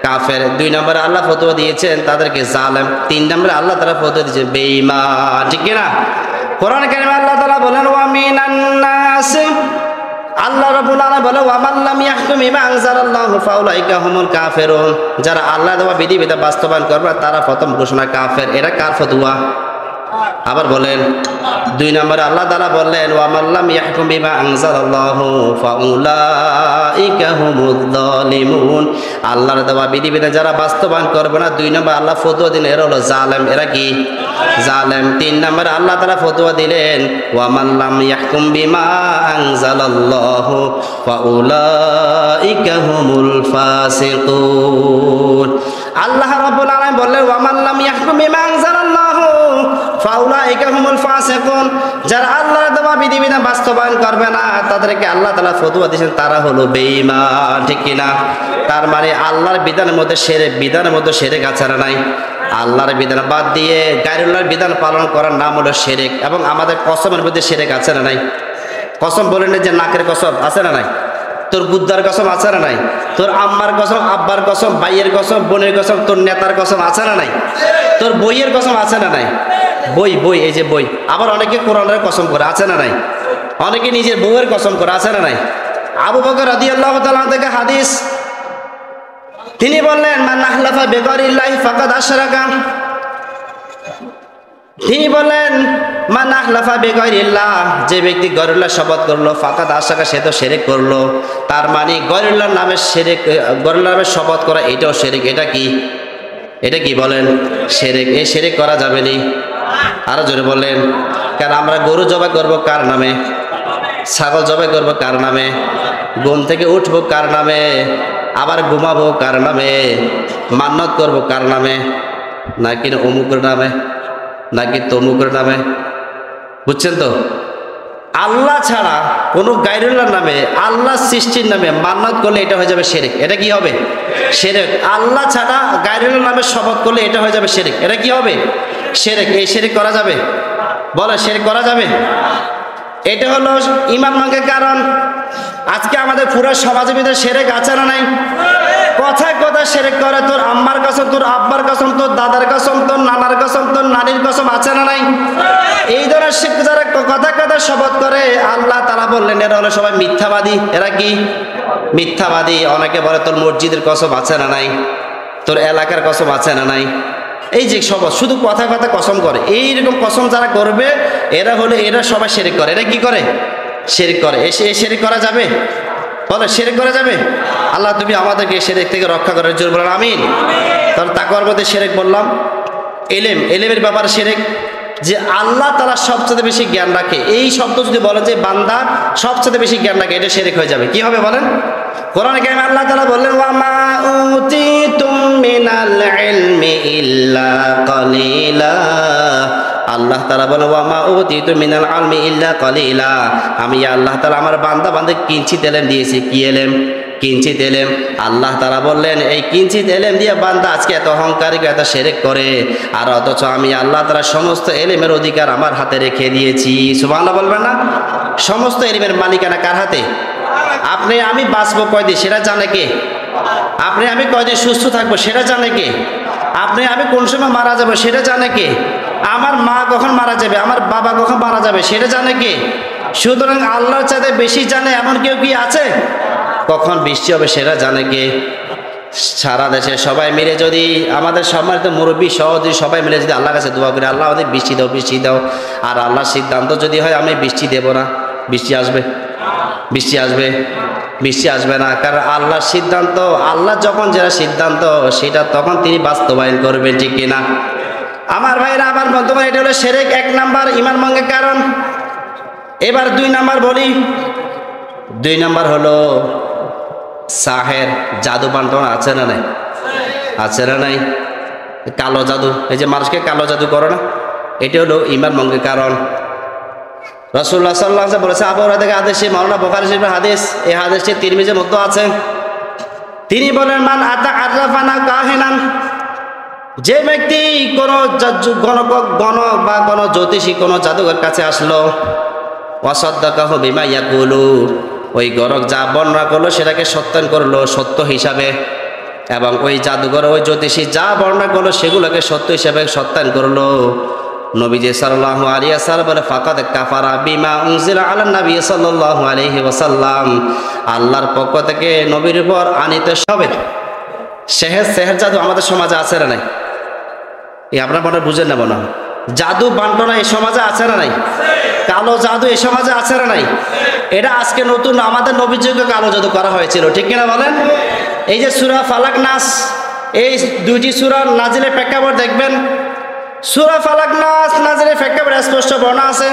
Speaker 1: কাফের। 2 নম্বরে আল্লাহ ফতোয়া দিয়েছেন তাদেরকে জালেম। 3 নম্বরে আল্লাহ তাআলা ফতোয়া দিয়েছেন বেঈমান। ঠিক কি না? কোরআন কারিমে আল্লাহ তাআলা বলেন ওয়া মিনান নাস, আল্লাহ রাব্বুল আলামিন বলে ওয়া মান লাম ইয়াহকুম বিমা আনজালাল্লাহু ফাউলাইকা হুমুল কাফিরুন, যারা আল্লাহর দেওয়া বিধিবিধান বাস্তবায়ন করবে তারা প্রথম ঘোষণা কাফের। এরা কার ফতোয়া? আবার বলেন। 2 নম্বরে আল্লাহ তাআলা বললেন ওয়া মান লাম ইয়াহকুম বিমা আনজালাল্লাহু ফাউলাইকা হুমুয যালিমুন, আল্লাহর দেওয়া বিধিবিধান যারা বাস্তবায়ন করবে না, 2 নম্বর আল্লাহ ফতোয়া দিলেন এরা হলো জালেম। এরা কি? জালেম। 3 নম্বরে আল্লাহ তাআলা ফতোয়া দিলেন ওয়া মান লাম ইয়াহকুম বিমা আনজালাল্লাহু ফাউলাইকা হুমুল ফাসিকুন। আল্লাহ রাব্বুল আলামিন বললেন ওয়া মান লাম ইয়াহকুম বিমা আনজালাল্লাহু ফাউলাইকা হুমুল ফাসিকুন, যারা আল্লাহর দেওয়া বিধিবিধান বাস্তবায়ন করবে না তাদেরকে আল্লাহ তাআলা ফতোয়া দিয়েছেন তারা হলো বেঈমান। ঠিক কি না? তার মানে আল্লাহর বিধানের মধ্যে শিরক, বিধানের মধ্যে শিরক আছে না নাই? আল্লাহর বিধান বাদ দিয়ে গায়রুল্লাহর বিধান পালন করার নাম হলো শিরক। এবং আমাদের কসমের মধ্যে শিরক আছে না নাই? কসম বলেন যে নাকের কসম আছে না নাই, তোর গুদ্দার কসম আছে না নাই, তোর আম্মার কসম, আব্বার কসম, ভাইয়ের কসম, বোনের কসম, তোর নেতার কসম আছে না নাই, তোর বইয়ের কসম আছে না নাই, বই বই এই যে বই। আবার অনেকে কোরআনের কসম করে আছে না নাই, অনেকে নিজের বউয়ের কসম করে আছে না নাই। আবু বকর রাদিয়াল্লাহু তাআলা থেকে হাদিস, তিনি বললেন মান আহলাফা বিগয়রিল্লাহি ফাকাদ আশরাকা। তিনি বললেন মান আহলাফা বিগয়রিল্লাহ, যে ব্যক্তি গয়রুল্লাহ শপথ করলো, ফাকাদ আশরাকা, সে তো শিরক করলো। তার মানে গয়রুল্লাহর নামে শিরক, গয়রুল্লাহর নামে শপথ করা এটাও শিরক। এটা কি? এটা কি বলেন? শিরক। এই শিরক করা যাবে না। আরো জোরে বললেন। কারণ আমরা গরু জবাই করব কার নামে? ছাগল জবাই করব কার নামে? ঘুম থেকে উঠবো কার নামে? আবার ঘুমাবো কার নামে? মান্নত করব কার নামে? নাকি অমুকের নামে, নাকি তমুকের নামে? বুঝছেন তো? আল্লাহ ছাড়া কোনো গায়রুল্লাহর নামে, আল্লাহ সৃষ্টির নামে মান্নত করলে এটা হয়ে যাবে শিরক। এটা কি হবে? শিরক। আল্লাহ ছাড়া গায়রুল্লাহর নামে শপথ করলে এটা হয়ে যাবে শিরক। এটা কি হবে? শিরক। এই শিরক করা যাবে? বলো, শিরক করা যাবে? এটা হলো ঈমান ভঙ্গের কারণ। আজকে আমাদের পুরো সমাজের ভিতরে শিরক আছে না নাই? কথায় কথায় শিরক করে। তোর আম্মার কসম, তোর আব্বার কসম, তোর দাদার কসম, তোর নানার কসম, তোর নানির কসম আছে না নাই? এই ধরনের শিরক যারা কথায় কথায় শপথ করে, আল্লাহ তাআলা বললেন এরা হলো সবাই মিথ্যাবাদী। এরা কি? মিথ্যাবাদী। অনেকে বলে তোর মসজিদের কসম আছে না নাই, তোর এলাকার কসম আছে না নাই। এই যে শপথ শুধু কথা কথা কসম করে, এইরকম কসম যারা করবে এরা হলে এরা সবাই শিরক করে। এটা কি করে? শিরক করে। এই শিরক করা যাবে? বলো, শিরক করা যাবে? আল্লাহ তুমি আমাদেরকে শিরক থেকে রক্ষা করার জন্য বলেন আমিন। তাহলে তাকওয়ার মধ্যে শিরক বললাম। এলেমের ব্যাপারে শিরক, যে আল্লাহ তাআলা সবচেয়ে বেশি জ্ঞান রাখে, এই শব্দ যদি বলে যে বান্দা সবচেয়ে বেশি জ্ঞান রাখে, এটা শিরক হয়ে যাবে। কি হবে বলেন? কোরআনে কারিমে আল্লাহ তাআলা বললেন ওয়া মা উতিতুম মিনাল ইলমি ইল্লা কালিলা। আল্লাহ তাআলা বলেন ওয়া মা উতিতুম মিনাল ইলমি ইল্লা কালিলা। আমি আল্লাহ তাআলা আমার বান্দা বান্দাকে কিঞ্চিত ইলম দিয়েছি। কি ইলম? কিঞ্চিত ইলম। আল্লাহ তাআলা বললেন এই কিঞ্চিত ইলম দিয়ে বান্দা আজকে এত অহংকারী, এত শিরক করে, আর অথচ আমি আল্লাহ তাআলা সমস্ত ইলমের অধিকার আমার হাতে রেখে দিয়েছি। সুবহানাল্লাহ বলবেন না? সমস্ত ইলমের মালিকানা কার হাতে? আপনি আমি বাঁচবো কয়দিন সেটা জানে কে? আপনি আমি কয়দিন সুস্থ থাকবো সেটা জানে কে? আপনি আমি কোন সময় মারা যাবো সেটা জানে কে? আমার মা কখন মারা যাবে, আমার বাবা কখন মারা যাবে সেটা জানে কে? সুতরাং আল্লাহর চাইতে বেশি জানে এমন কেউ কি আছে? কখন বৃষ্টি হবে সেটা জানে কে? সারা দেশে সবাই মিলে যদি আমাদের সম্মানিত মুরব্বী সহ যদি সবাই মিলে যদি আল্লাহর কাছে দোয়া করি, আল্লাহ আমাদের বৃষ্টি দাও, বৃষ্টি দাও, আর আল্লাহর সিদ্ধান্ত যদি হয় আমি বৃষ্টি দেব না, বৃষ্টি আসবে? বৃষ্টি আসবে? বৃষ্টি আসবে না। কারণ আল্লাহর সিদ্ধান্ত, আল্লাহ যখন যেটা সিদ্ধান্ত সেটা তখন তিনি বাস্তবায়ন করবেন, ঠিক কিনা? আমার ভাইরা, আমার বন্ধুরা, এটা হলো শিরক, 1 নাম্বার ঈমান ভঙ্গের কারণ। এবার 2 নাম্বার বলি। 2 নাম্বার হলো সাহের, জাদু বান্টন আছে না নাই? আছে না নাই? কালো জাদু, এই যে মানুষকে কালো জাদু করো না, এটা হলো ঈমান ভঙ্গের কারণ। রাসূলুল্লাহ সাল্লাল্লাহু আলাইহি ওয়াসাল্লাম বলেছে, আবু হুরায়রা থেকে হাদিস, মাওলানা বুখারী শরীফের হাদিস, এই হাদিসটি তিরমিজির মধ্যে আছে। তিনি বলেন মান আতা আররাফানা কাহিনান, যে ব্যক্তি কোন কোন জ্যোতিষী, কোন জাদুঘর কাছে আসলো, ওয়াসাদ্দাকাহু বিমা ইয়াকুলু, ওই গরক যা বর্ণনা করলো সেটাকে সত্যায়ন করলো সত্য হিসাবে, এবং ওই জাদুঘর ওই জ্যোতিষী যা বর্ণনা করলো সেগুলোকে সত্য হিসাবে সত্যায়ন করলো, নবীজি সাল্লাল্লাহু আলাইহি ওয়াসাল্লাম বলে ফাকাদ কাফারা বিমা উনজিলা আলান নবী সাল্লাল্লাহু আলাইহি ওয়াসাল্লাম, আল্লাহর পক্ষ থেকে নবীর উপর আনিত সবে সেহের জাদু আমাদের সমাজে আছে না নাই? এই আপনার মনে বুঝেন না মনে? জাদু বান্টনা এই সমাজে আছে না নাই? কালো জাদু এই সমাজে আছে না নাই? এটা আজকে নতুন, আমাদের নবীর যুগে কালো জাদু করা হয়েছিল, ঠিক কিনা বলেন? এই যে সূরা ফালাক নাস, এই 2টি সূরা নাজিলের প্রেক্ষাপট দেখবেন। সূরা ফালাক নাস নাজিলের প্রেক্ষাপটে স্পষ্ট বর্ণনা আছে।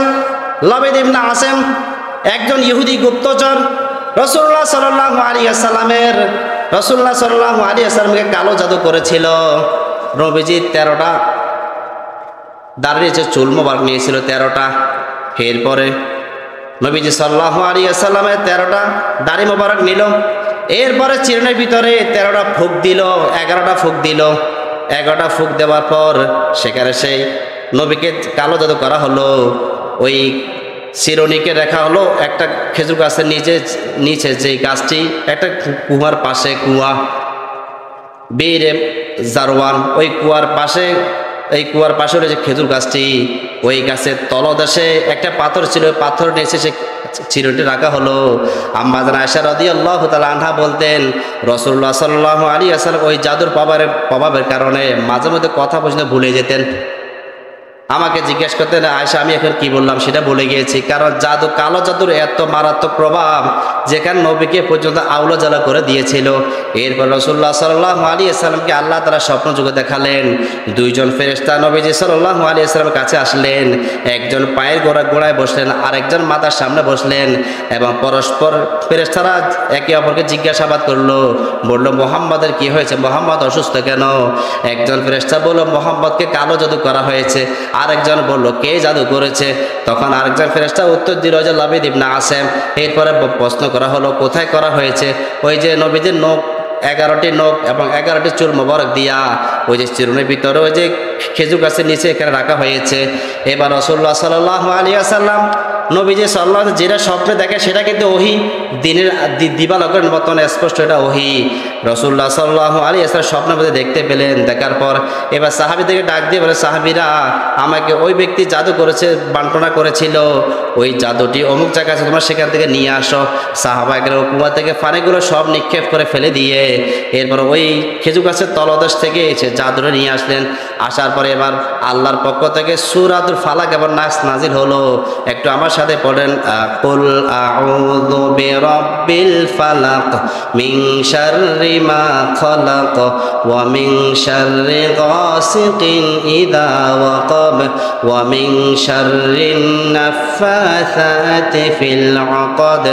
Speaker 1: লাবিদ ইবনে আসেম একজন ইহুদি গুপ্তচর রাসূলুল্লাহ সাল্লাল্লাহু আলাইহি ওয়াসাল্লামকে কালো জাদু করেছিল। নবীজি 13টা দাঁড়িয়ে চুল মোবারক নিয়েছিল, 13টা। এরপরে নবীজি সাল্লাল্লাহু আলাইহি ওয়াসাল্লামের 13টা দাড়ি মোবারক নিল। এরপরে চিরুনির ভিতরে 13টা ফুঁক দিল, 11টা ফুঁক দিল। 11টা ফুঁক দেওয়ার পর সেখানে সেই নবীকে কালো জাদু করা হলো। ওই চিরুনিকে দেখা হলো একটা খেজুর গাছের নিচে যে গাছটি একটা কুয়ার পাশে, কুয়া বীরে জারওয়ান, ওই কুয়ার পাশে, এই কুয়ার পাশে যে খেজুর গাছটি, ওই গাছের তলদেশে একটা পাথর ছিল, ওই পাথর নিচে সে চিরুনিটি রাখা হলো। আম্মা জান আয়েশা রাদিয়াল্লাহু তাআলা আনহা বলতেন, রাসূলুল্লাহ সাল্লাল্লাহু আলাইহি ওয়াসাল্লাম ওই জাদুর প্রভাবের কারণে মাঝে মধ্যে কথা পর্যন্ত ভুলে যেতেন। আমাকে জিজ্ঞেস করতেন, আয়েশা আমি এখন কি বললাম সেটা ভুলে গিয়েছি। কারণ জাদু, কালো জাদুর এত মারাত্মক প্রভাব, যেখানে নবীকে পর্যন্ত আউলা জ্বালা করে দিয়েছিল। এরপর রাসূলুল্লাহ সাল্লাল্লাহু আলাইহি ওয়াসাল্লামকে আল্লাহ তাআলা স্বপ্ন যুগে দেখালেন, দুইজন ফেরেশতা নবীজি সাল্লাল্লাহু আলাইহি ওয়াসাল্লামের কাছে আসলেন। একজন পায়ের গোড়ায় বসলেন, আরেকজন মাথার সামনে বসলেন, এবং পরস্পর ফেরেশতারা একে অপরকে জিজ্ঞাসাবাদ করলো, বলল মুহাম্মাদের কি হয়েছে, মুহাম্মদ অসুস্থ কেন? একজন ফেরেশতা বলল মুহাম্মদকে কালো জাদু করা হয়েছে। আরেকজন বলল কে জাদু করেছে? তখন আরেকজন ফেরেশতা উত্তর দিল যে লাবিদ ইবনে আসেম। এরপরে প্রশ্ন করা হলো কোথায় করা হয়েছে? ওই যে নবীদের নখ 11টি নখ এবং 11টি চুল মোবারক দিয়া ওই যে চিরুনির ভিতরে ওই যে খেজুর গাছের নিচে এখানে রাখা হয়েছে। এবার রাসূলুল্লাহ সাল্লাল্লাহু আলাইহি ওয়াসাল্লাম নবীজি সাল্লাল্লাহু আলাইহি যেটা স্বপ্নে দেখে সেটা কিন্তু ওহী, দিনের দিবালোকের মতন স্পষ্ট এটা ওহী। রাসূলুল্লাহ সাল্লাল্লাহু আলাইহি ওয়াসাল্লাম স্বপ্নের মধ্যে দেখতে পেলেন। দেখার পর এবার সাহাবীদেরকে ডাক দিয়ে বলে, সাহাবীরা আমাকে ওই ব্যক্তি জাদু করেছে, বান্টনা করেছিল, ওই জাদুটি অমুক জায়গা আছে, তোমরা সেখান থেকে নিয়ে আসো। সাহাবায়ে কুয়া থেকে পানিগুলো সব নিক্ষেপ করে ফেলে দিয়ে এরপর ওই খেজুর গাছের তলদেশ থেকে এসে জাদুটা নিয়ে আসলেন। আসার পরে এবার আল্লাহর পক্ষ থেকে সূরাতুল ফালাক এবং নাস নাজিল হলো। একটু আমার সাথে পড়েন, কুল আউযু বিরাব্বিল ফালাক মিন শাররি মা খালাক ওয়া মিন শাররি গাসিকিন ইযা ওয়াকাব ওয়া মিন শাররিন নাফাসাতি ফিল উকাদ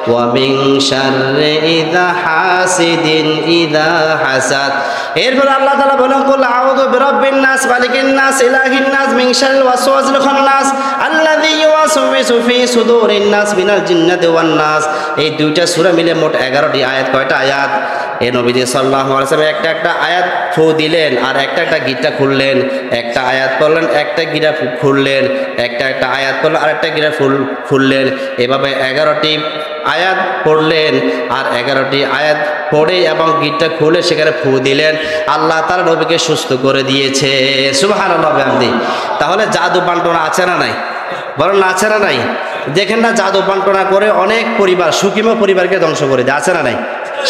Speaker 1: ওয়া মিন শাররি ইযা হাসিদিন ইযা হাসাদ। এরপর আল্লাহ তাআলা বলেন, কুল আউযু বিরাব্বিন নাস মালিকিন নাস ইলাহিন নাস মিন শাররিল ওয়াসওয়াসিল খান্নাস আল্লাযী ইউওয়াসওয়িসু ফি সুদুরিন নাস মিনাল জিন্নাতি ওয়ান নাস। এই দুইটা সূরা মিলে মোট 11টি আয়াত। কয়টা আয়াত? এই নবীজি সাল্লাল্লাহু আলাইহি ওয়াসাল্লাম একটা আয়াত ফু দিলেন, আর একটা গিটা খুললেন, একটা আয়াত পড়লেন, একটা গিরা খুললেন, একটা আয়াত পড়লেন, আর একটা গিরা খুললেন। এভাবে 11টি আয়াত পড়লেন, আর 11টি আয়াত পড়ে এবং গিটটা খুলে সেখানে ফু দিলেন। আল্লাহ তাআলা নবীকে সুস্থ করে দিয়েছে। সুবহানাল্লাহ বিহামদিহি। তাহলে জাদু বান্টনা আছে না নাই? বলেন না আছে না নাই? দেখেন না, জাদু বান্টনা করে অনেক পরিবার, সুখীময় পরিবারকে ধ্বংস করে দেয়। আছে না নাই?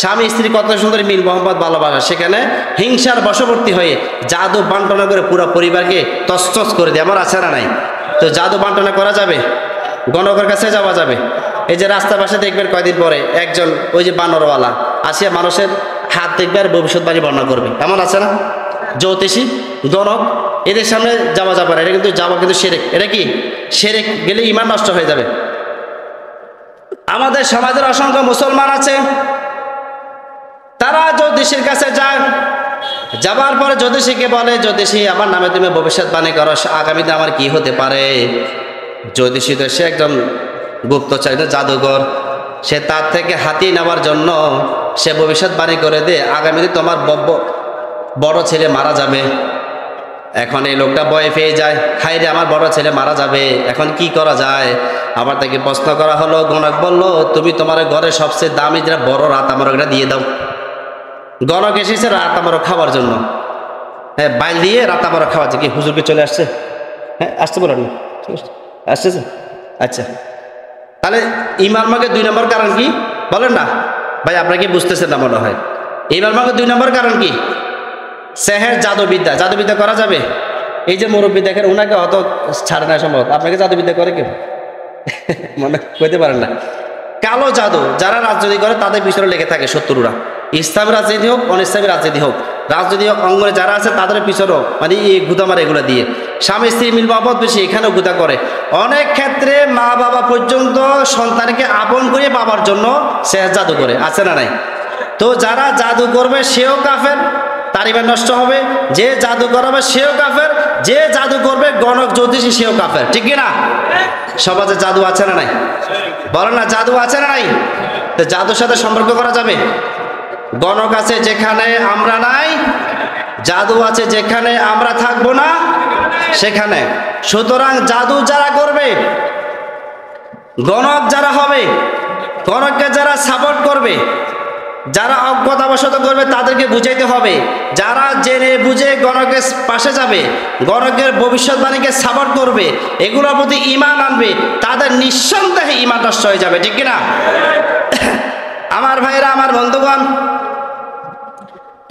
Speaker 1: স্বামী স্ত্রী কত সুন্দর মিল মোহাম্মদ ভালোবাসা, সেখানে হিংসার বশবর্তী হয়ে জাদু বান্টনা করে পুরো পরিবারকে তছনছ করে দেয়। আমার আছে না নাই? তো জাদু বান্টনা করা যাবে? গণকের কাছে যাওয়া যাবে? এই যে রাস্তার পাশে দেখবেন কয়দিন পরে একজন ওই যে বানরওয়ালা আসিয়া মানুষের হাত দেখবে আর ভবিষ্যৎবাণী বর্ণনা করবে। এমন আছে না? জ্যোতিষী, গণক, এদের সামনে যাওয়া যাবে না। এটা কিন্তু যাওয়া কিন্তু শিরক। এটা কি শিরক? গেলে ঈমান নষ্ট হয়ে যাবে। আমাদের সমাজের অসংখ্য মুসলমান আছে, তারা জ্যোতিষীর কাছে যায়, যাবার পরে জ্যোতিষীকে বলে, জ্যোতিষী আমার নামে তুমি ভবিষ্যৎবাণী করো, আগামীতে আমার কি হতে পারে। জ্যোতিষী তো সে একজন গুপ্তচর, জাদুঘর, সে তার থেকে হাতিয়ে নেওয়ার জন্য সে ভবিষ্যৎবাণী করে দে আগামীতে তোমার বড় ছেলে মারা যাবে। এখন এই লোকটা ভয় পেয়ে যায়, হায় রে আমার বড় ছেলে মারা যাবে, এখন কি করা যায়। আবার তাকে প্রশ্ন করা হলো, গণক বলল তুমি তোমার ঘরে সবচেয়ে দামি যেটা বড় রাতামরকটা দিয়ে দাও। গণক এসেছে রাতামরক খাওয়ার জন্য, হ্যাঁ বাইল দিয়ে রাতামরক খাওয়াচ্ছে। কি হুজুরকে চলে আসছে? হ্যাঁ আসতে বলেন না, ঠিক আছে আসতেছে। আচ্ছা, তাহলে ইমাম মাকে 2 নম্বর কারণ কি বলেন না ভাই? আপনারা কি বুঝতেছেন না মনে হয়? ইমাম মাকে 2 নম্বর কারণ কি? সেহের, জাদুবিদ্যা। জাদুবিদ্যা করা যাবে? এই যে মুরব্বী দেখেন, ওনাকে অত ছাড়ে না সম্ভব। আপনাকে জাদুবিদ্যা করে কেউ? মনে কইতে পারেন না। কালো জাদু যারা রাজনীতি করে তাদের পিছনে লেগে থাকে শত্রুরা। ইসলামী রাজনীতি হোক, অনিসলামী রাজনীতি হোক, রাজনীতি অঙ্গনে যারা আছে তাদের পিছনেও মানে এই গুদা মারে এগুলো দিয়ে। স্বামী স্ত্রী মিল মহব্বত বেশি, এখানেও গুদা করে। অনেক ক্ষেত্রে মা বাবা পর্যন্ত সন্তানকে আপন করে পাবার জন্য সে জাদু করে। আছে না নাই? তো যারা জাদু করবে সেও কাফের, তার ঈমান নষ্ট হবে। যে জাদু করাবে সেও কাফের, যে জাদু করবে গণক জ্যোতিষী সেও কাফের। ঠিক কিনা? সমাজে জাদু আছে না নাই? বলেন না, জাদু আছে না নাই? তো জাদুর সাথে সম্পর্ক করা যাবে? গণক আছে যেখানে আমরা নাই, জাদু আছে যেখানে আমরা থাকবো না সেখানে। সুতরাং জাদু যারা করবে গণক যারা হবে, গণককে যারা সাপোর্ট করবে, যারা অজ্ঞতাবশত করবে তাদেরকে বুঝাইতে হবে। যারা জেনে বুঝে গণকের পাশে যাবে, গণকের ভবিষ্যৎবাণীকে সাপোর্ট করবে, এগুলোর প্রতি ঈমান আনবে, তাদের নিঃসন্দেহে ঈমান নষ্ট হয়ে যাবে, ঠিক কিনা? আমার ভাইরা, আমার বন্ধুগণ,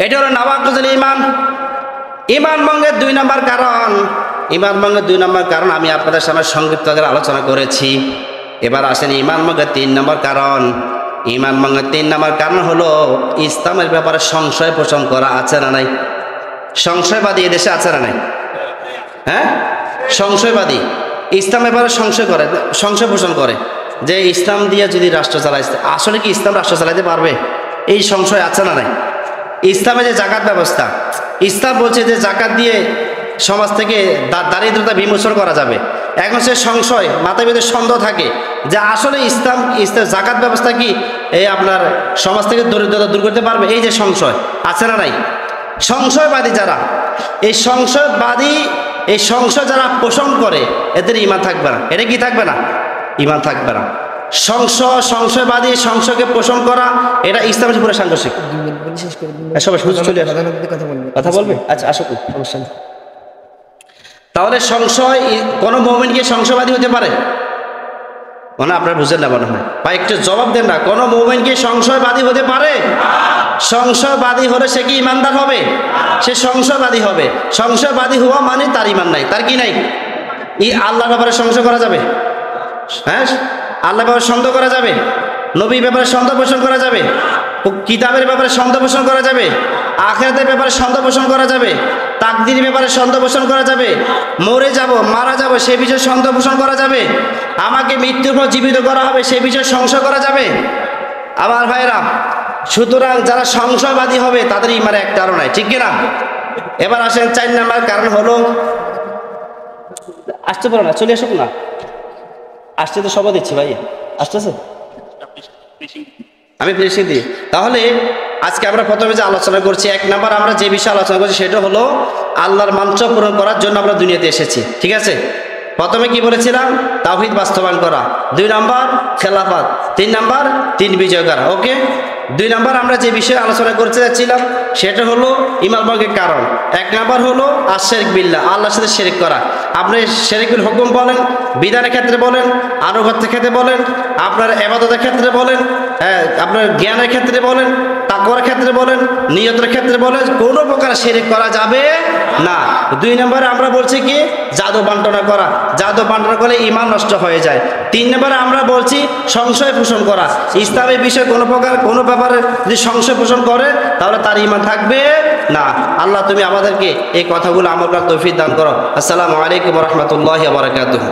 Speaker 1: এটা হলো নওয়াকিজুল ঈমান। ঈমান ভঙ্গের 2 নম্বর কারণ, ঈমান ভঙ্গের 2 নম্বর কারণ আমি আপনাদের সামনে সংক্ষিপ্ত করে আলোচনা করেছি। এবার আসেন ঈমান ভঙ্গের 3 নম্বর কারণ। ঈমান ভঙ্গের 3 নম্বর কারণ হলো ইসলামের ব্যাপারে সংশয় পোষণ করা। আছে না নাই? সংশয়বাদী এদেশে আছে না নাই? হ্যাঁ, সংশয়বাদী ইসলামের ব্যাপারে সংশয় পোষণ করে যে ইসলাম দিয়ে যদি রাষ্ট্র চালায়, আসলে কি ইসলাম রাষ্ট্র চালাইতে পারবে? এই সংশয় আছে না নাই? ইসলামে যে জাকাত ব্যবস্থা, ইসলাম বলছে যে জাকাত দিয়ে সমাজ থেকে দারিদ্রতা বিমোচন করা যাবে। এখন সে সংশয়, মাথায় ভিতরে সন্দেহ থাকে যে আসলে ইসলাম জাকাত ব্যবস্থা কি এই আপনার সমাজ থেকে দরিদ্রতা দূর করতে পারবে? এই যে সংশয় আছে না নাই? সংশয়বাদী যারা, এই সংশয় যারা পোষণ করে, এদের ঈমান থাকবে না। এটা কি থাকবে না? ঈমান থাকবে না। সংশয়বাদী, সংশয়কে পোষণ করা, এটা ইসলামের পুরো সাংঘর্ষিক। কথা বলবে? আচ্ছা, আসো, সমস্যা নেই। তাহলে সংশয়, কোন মুমিনকে সংশয়বাদী হতে পারে? মানে আপনারা বুঝেন না মনে হয়, বা একটু জবাব দেন না। কোন মুমিনকে সংশয়বাদী হতে পারে? সংশয়বাদী হলে সে কি ইমানদার হবে? সে সংশয়বাদী হবে। সংশয়বাদী হওয়া মানে তার ঈমান নাই। তার কি নাই? আল্লাহর ব্যাপারে সংশয় করা যাবে? হ্যাঁ, আল্লাহর ব্যাপারে সন্দেহ করা যাবে? নবীর ব্যাপারে সন্দেহ পোষণ করা যাবে? কিতাবের ব্যাপারে সন্দেহ পোষণ করা যাবে? আখিরাতের ব্যাপারে সন্দেহ পোষণ করা যাবে? তাকদীরের ব্যাপারে সন্দেহ পোষণ করা যাবে? মরে যাব, মারা যাব, সে বিষয়ে সন্দেহ পোষণ করা যাবে? আমাকে মৃত্যুর পর জীবিত করা হবে, সে বিষয়ে সংশয় করা যাবে? আমার ভাইরা, সুতরাং যারা সংশয়বাদী হবে তাদের ঈমানে একটা কারণ নাই, ঠিক কিনা? এবার আসেন 4 নম্বর কারণ হলো, আসতে পারো না, চলে আসুক না, আসতে তো সবাই দিচ্ছি ভাই, আসতেছে, আমি বেশি দিই। তাহলে আজকে আমরা প্রথমে যে আলোচনা করছি, 1 নম্বর আমরা যে বিষয়ে আলোচনা করছি সেটা হলো আল্লাহর মানচ পূরণ করার জন্য আমরা দুনিয়াতে এসেছি, ঠিক আছে? প্রথমে কি বলেছিলাম? তাওহীদ বাস্তবায়ন করা। 2 নম্বর খেলাফত। 3 নম্বর দিন বিজয় করা। ওকে, 2 নম্বর আমরা যে বিষয়ে আলোচনা করতে যাচ্ছিলাম সেটা হলো ঈমান ভঙ্গের কারণ। 1 নম্বর হলো আশরিক বিল্লাহ, আল্লাহর সাথে শিরক করা। আপনি শিরকুল হুকুম বলেন, বিধানের ক্ষেত্রে বলেন, আনুগত্যের ক্ষেত্রে বলেন, আপনার ইবাদতের ক্ষেত্রে বলেন, হ্যাঁ, আপনার জ্ঞানের ক্ষেত্রে বলেন, তাকওয়ার ক্ষেত্রে বলেন, নিয়তের ক্ষেত্রে বলেন, কোনো প্রকার শিরক করা যাবে না। 2 নম্বরে আমরা বলছি কি? জাদু বান্টনা করা। জাদু বান্টনা করলে ঈমান নষ্ট হয়ে যায়। 3 নম্বরে আমরা বলছি সংশয় পোষণ করা। ইসলামের বিষয়ে কোনো ব্যাপারে যদি সংশয় পোষণ করে তাহলে তার ঈমান থাকবে না। আল্লাহ তুমি আমাদেরকে এই কথাগুলো আমল করার তৌফিক দান করো। আসসালামু আলাইকুম ওয়া রাহমাতুল্লাহি ওয়া বারাকাতুহু।